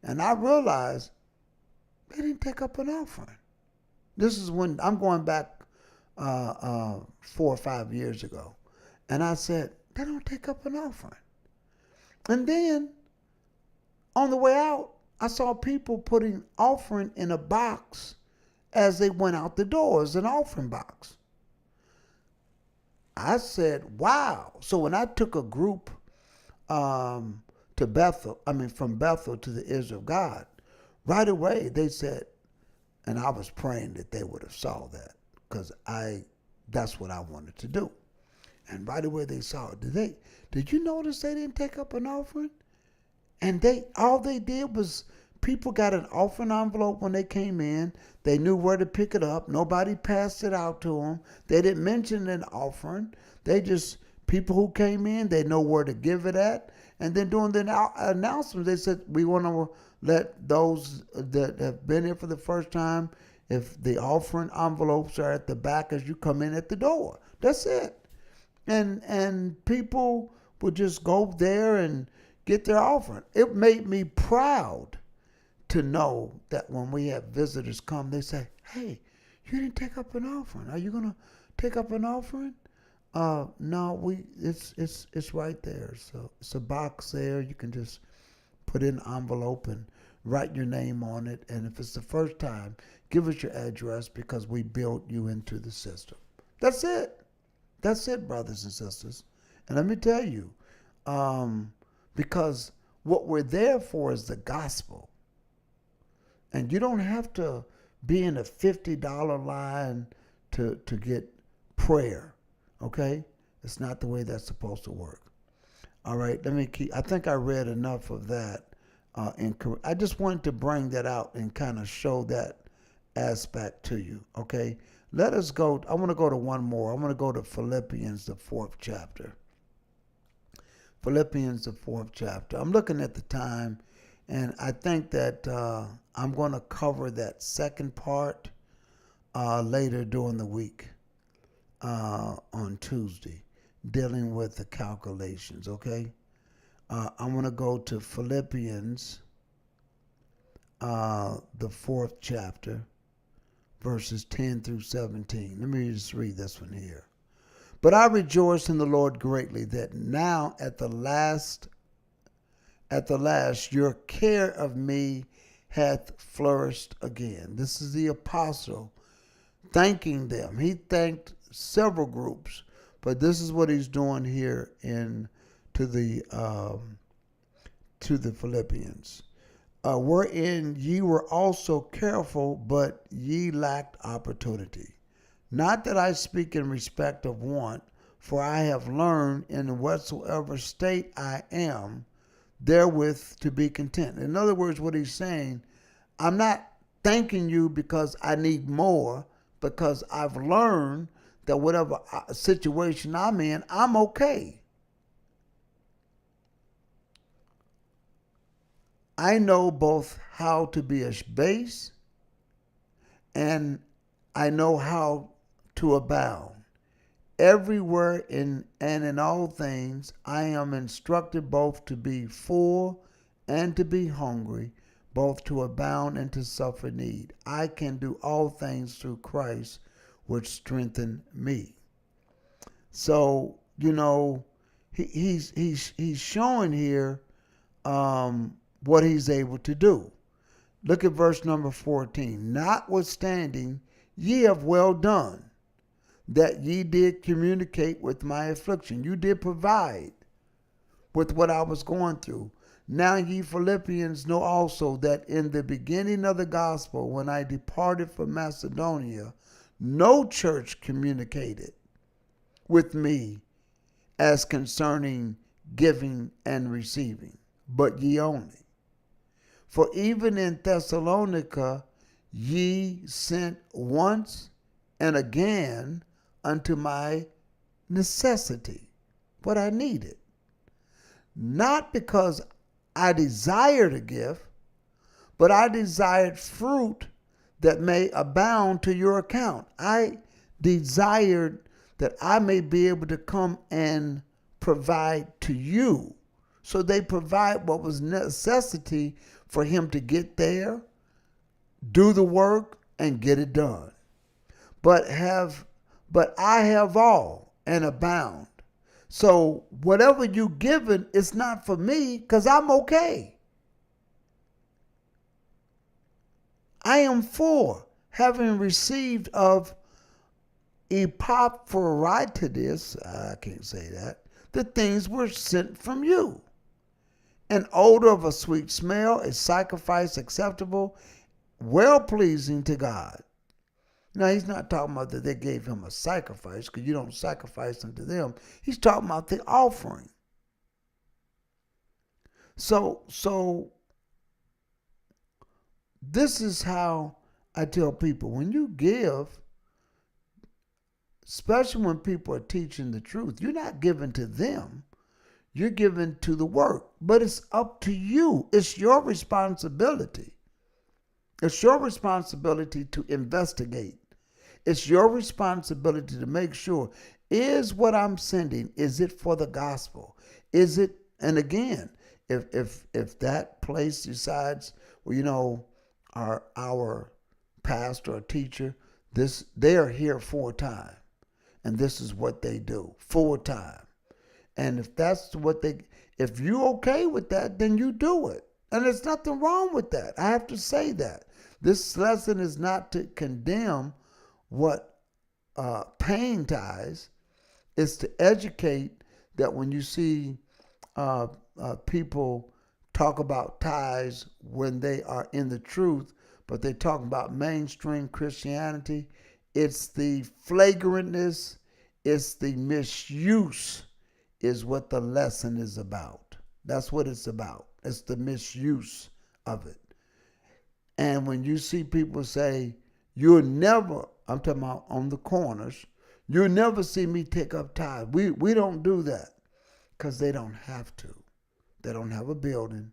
and I realized they didn't take up an offering. This is when I'm going back 4 or 5 years ago. And I said, they don't take up an offering. And then on the way out, I saw people putting offering in a box as they went out the door, as an offering box. I said, wow. So when I took a group to Bethel, from Bethel to the Israel of God, right away they said, and I was praying that they would have saw that, because that's what I wanted to do. And right away they saw it. Did you notice they didn't take up an offering? And all they did was, people got an offering envelope when they came in. They knew where to pick it up. Nobody passed it out to them. They didn't mention an offering. People who came in, they know where to give it at. And then during the announcement, they said, we want to let those that have been here for the first time, if the offering envelopes are at the back as you come in at the door. That's it. And people would just go there and get their offering. It made me proud to know that when we have visitors come, they say, hey, you didn't take up an offering. Are you going to take up an offering? No, it's right there. So it's a box there. You can just put in an envelope and write your name on it. And if it's the first time, give us your address, because we built you into the system. That's it. That's it, brothers and sisters. And let me tell you, because what we're there for is the gospel. And you don't have to be in a $50 line to get prayer. Okay? It's not the way that's supposed to work. All right, I think I read enough of that. I just wanted to bring that out and kind of show that aspect to you. Okay? Let us go. I want to go to one more. I want to go to Philippians, the 4th chapter. Philippians, the 4th chapter. I'm looking at the time, and I think that I'm going to cover that second part later during the week on Tuesday, dealing with the calculations, okay? I'm going to go to Philippians, the 4th chapter, verses 10 through 17. Let me just read this one here. But I rejoice in the Lord greatly that now at the last your care of me hath flourished again. This is the apostle thanking them. He thanked several groups, but this is what he's doing here to the Philippians. Wherein ye were also careful, but ye lacked opportunity. Not that I speak in respect of want, for I have learned in whatsoever state I am, therewith to be content. In other words, what he's saying, I'm not thanking you because I need more, because I've learned that whatever situation I'm in, I'm okay. I know both how to be abased and I know how to abound. Everywhere and in all things I am instructed both to be full and to be hungry, both to abound and to suffer need. I can do all things through Christ, which strengthen me. So, he's showing here what he's able to do. Look at verse number 14. Notwithstanding, ye have well done, that ye did communicate with my affliction. You did provide with what I was going through. Now ye Philippians know also that in the beginning of the gospel, when I departed from Macedonia, no church communicated with me as concerning giving and receiving, but ye only. For even in Thessalonica ye sent once and again unto my necessity, what I needed. Not because I desired a gift, but I desired fruit that may abound to your account. I desired that I may be able to come and provide to you. So they provide what was necessity for him to get there, do the work, and get it done. But I have all and abound. So whatever you given, it's not for me because I'm okay. I am for having received of Epaphroditus, I can't say that, the things were sent from you. An odor of a sweet smell, a sacrifice acceptable, well-pleasing to God. Now, he's not talking about that they gave him a sacrifice, because you don't sacrifice unto them. He's talking about the offering. So this is how I tell people, when you give, especially when people are teaching the truth, you're not giving to them. You're giving to the work. But it's up to you. It's your responsibility. It's your responsibility to investigate. It's your responsibility to make sure, is what I'm sending, is it for the gospel? Is it, and again, if that place decides, well, our pastor or teacher, they are here full time, and this is what they do, full time. And if you're okay with that, then you do it. And there's nothing wrong with that. I have to say that. This lesson is not to condemn what paying tithes. Is to educate that when you see people talk about tithes when they are in the truth, but they talk about mainstream Christianity, it's the flagrantness, it's the misuse is what the lesson is about. That's what it's about. It's the misuse of it. And when you see people say, you'll never, I'm talking about on the corners, you'll never see me take up tithes. We don't do that because they don't have to. They don't have a building.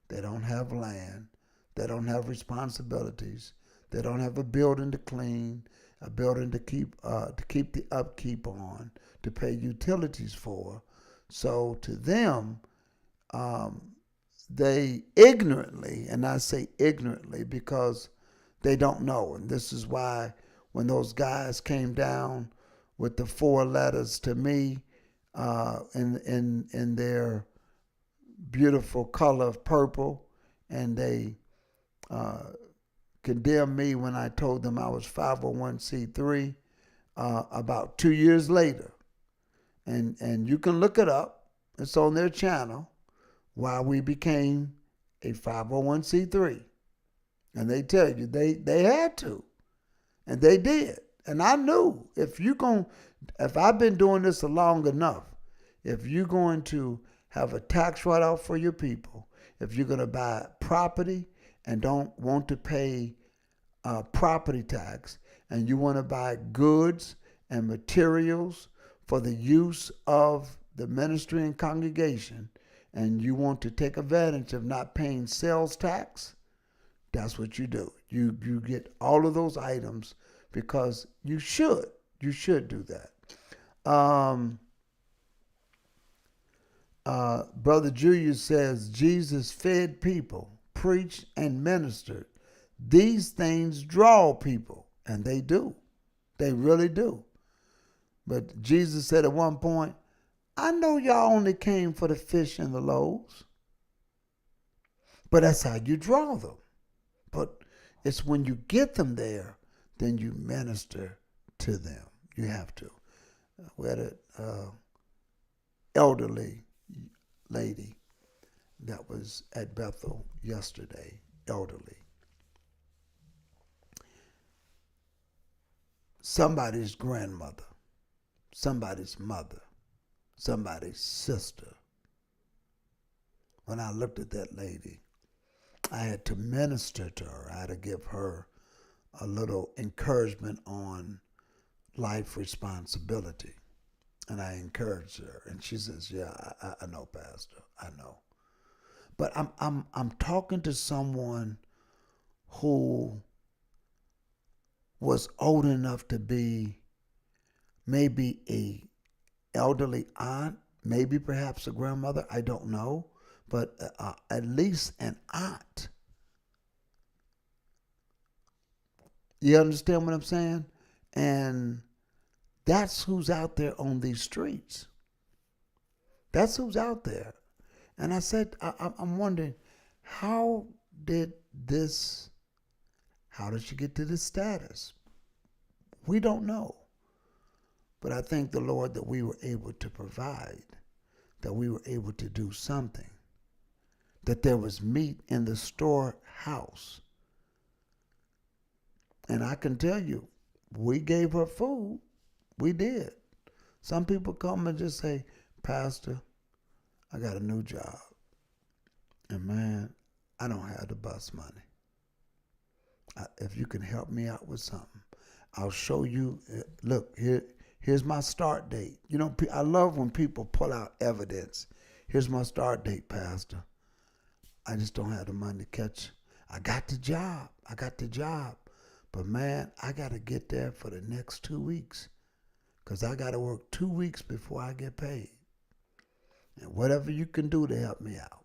They don't have land. They don't have responsibilities. They don't have a building to clean, a building to keep the upkeep on, to pay utilities for. So to them, they ignorantly, and I say ignorantly because they don't know. And this is why when those guys came down with the 4 letters to me in their beautiful color of purple, and they condemned me when I told them I was 501c3 about 2 years later. And you can look it up. It's on their channel, why we became a 501c3. And they tell you they had to. And they did. And I knew if I've been doing this long enough, if you're going to have a tax write-off for your people, if you're going to buy property and don't want to pay property tax, and you want to buy goods and materials for the use of the ministry and congregation, and you want to take advantage of not paying sales tax, that's what you do. You get all of those items because you should do that. Brother Julius says, Jesus fed people, preached and ministered. These things draw people, and they do. They really do. But Jesus said at one point, I know y'all only came for the fish and the loaves, but that's how you draw them. But it's when you get them there, then you minister to them. You have to. We had an elderly lady that was at Bethel yesterday, elderly. Somebody's grandmother, somebody's mother, somebody's sister. When I looked at that lady, I had to minister to her. I had to give her a little encouragement on life responsibility. And I encouraged her, and she says, "Yeah, I know, Pastor, I know." But I'm talking to someone who was old enough to be maybe a elderly aunt, maybe perhaps a grandmother, I don't know, but at least an aunt. You understand what I'm saying? And that's who's out there on these streets. That's who's out there. And I said, I'm wondering, how did this, how did she get to this status? We don't know. But I thank the Lord that we were able to provide, that we were able to do something, that there was meat in the storehouse. And I can tell you, we gave her food. We did. Some people come and just say, "Pastor, I got a new job. And man, I don't have the bus money. If you can help me out with something, I'll show you. Look, here's my start date." You know, I love when people pull out evidence. "Here's my start date, Pastor. I just don't have the money to catch. I got the job. But man, I got to get there for the next 2 weeks because I got to work 2 weeks before I get paid. And whatever you can do to help me out."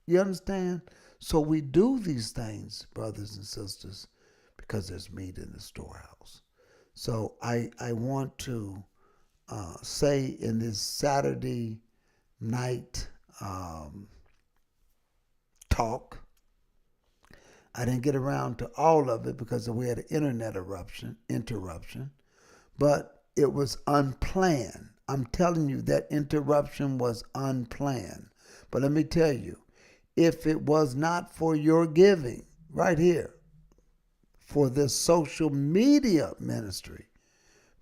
You understand? So we do these things, brothers and sisters, because there's meat in the storehouse. So I want to say in this Saturday night talk, I didn't get around to all of it because we had an internet interruption, but it was unplanned. I'm telling you, that interruption was unplanned. But let me tell you, if it was not for your giving right here for this social media ministry,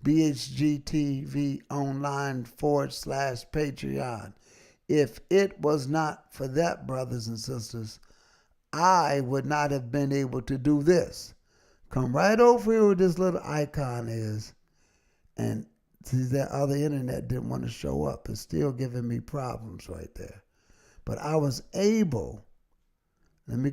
BHGTV online /Patreon, if it was not for that, brothers and sisters, I would not have been able to do this. Come right over here where this little icon is, and see that other internet didn't want to show up. It's still giving me problems right there. But I was able, let me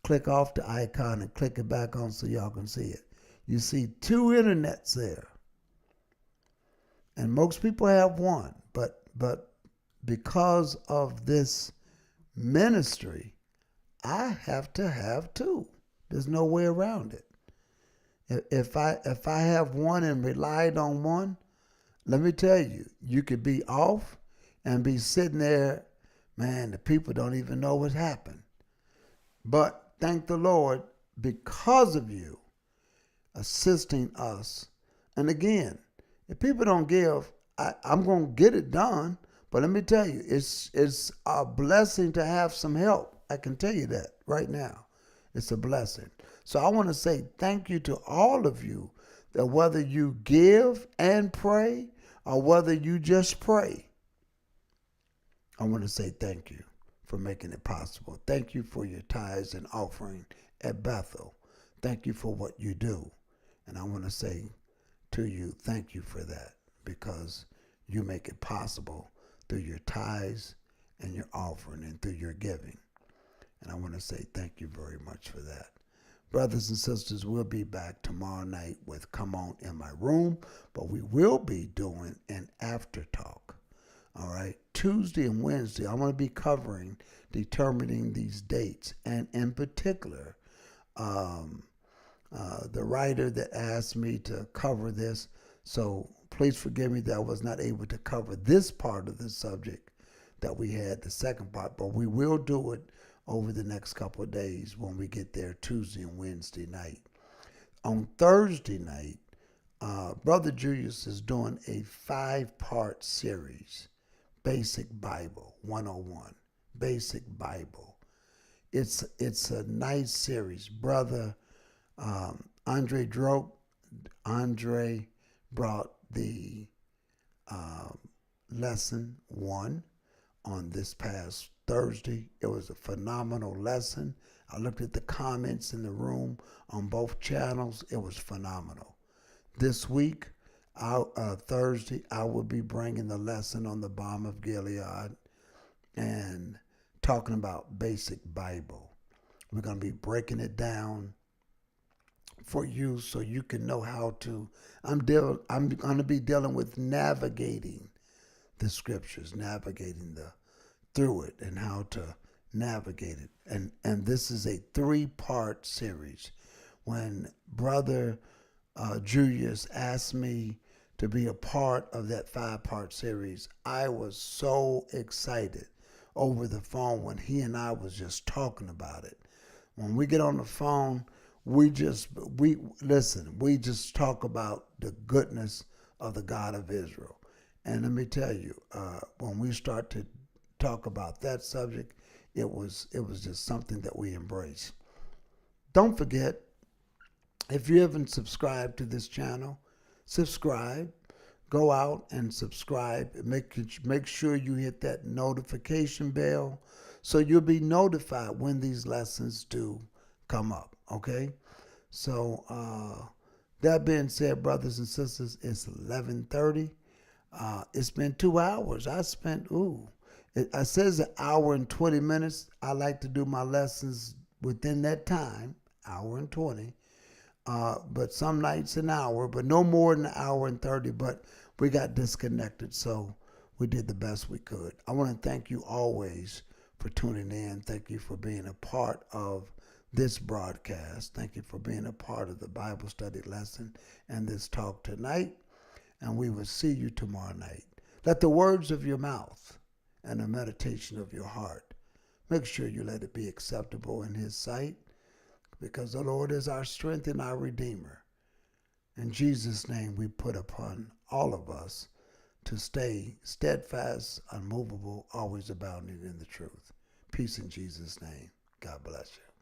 click off the icon and click it back on so y'all can see it. You see 2 internets there. And most people have one, but because of this ministry, I have to have 2. There's no way around it. If I have one and relied on one, let me tell you, you could be off and be sitting there, man, the people don't even know what happened. But thank the Lord, because of you assisting us. And again, if people don't give, I'm going to get it done. But let me tell you, it's a blessing to have some help. I can tell you that right now. It's a blessing. So I want to say thank you to all of you, that whether you give and pray or whether you just pray, I want to say thank you for making it possible. Thank you for your tithes and offering at Bethel. Thank you for what you do. And I want to say to you, thank you for that, because you make it possible through your tithes and your offering and through your giving. And I want to say thank you very much for that. Brothers and sisters, we'll be back tomorrow night with Come On in My Room, but we will be doing an after talk. All right, Tuesday and Wednesday, I'm going to be covering determining these dates, and in particular, the writer that asked me to cover this. So please forgive me that I was not able to cover this part of the subject that we had, the second part, but we will do it over the next couple of days when we get there Tuesday and Wednesday night. On Thursday night, Brother Julius is doing a 5-part series, Basic Bible 101, Basic Bible. It's a nice series. Brother Andre brought the lesson 1 on this past Thursday. It was a phenomenal lesson. I looked at the comments in the room on both channels. It was phenomenal. This week, Thursday, I will be bringing the lesson on the balm of Gilead and talking about basic Bible. We're going to be breaking it down for you so you can know how to. I'm going to be dealing with navigating the scriptures, navigating through it, and how to navigate it. And this is a 3-part series. When Brother Julius asked me to be a part of that 5-part series, I was so excited over the phone when he and I was just talking about it. When we get on the phone, we just talk about the goodness of the God of Israel. And let me tell you, when we start to talk about that subject, it was just something that we embrace. Don't forget, if you haven't subscribed to this channel, subscribe. Go out and subscribe. Make sure you hit that notification bell so you'll be notified when these lessons do come up. Okay? So that being said, brothers and sisters, it's 11:30. It's been 2 hours. I says an hour and 20 minutes. I like to do my lessons within that time, hour and 20. But some nights an hour, but no more than an hour and 30. But we got disconnected, so we did the best we could. I want to thank you always for tuning in. Thank you for being a part of this broadcast. Thank you for being a part of the Bible study lesson and this talk tonight. And we will see you tomorrow night. Let the words of your mouth and the meditation of your heart, make sure you let it be acceptable in His sight, because the Lord is our strength and our Redeemer. In Jesus' name, we put upon all of us to stay steadfast, unmovable, always abounding in the truth. Peace in Jesus' name. God bless you.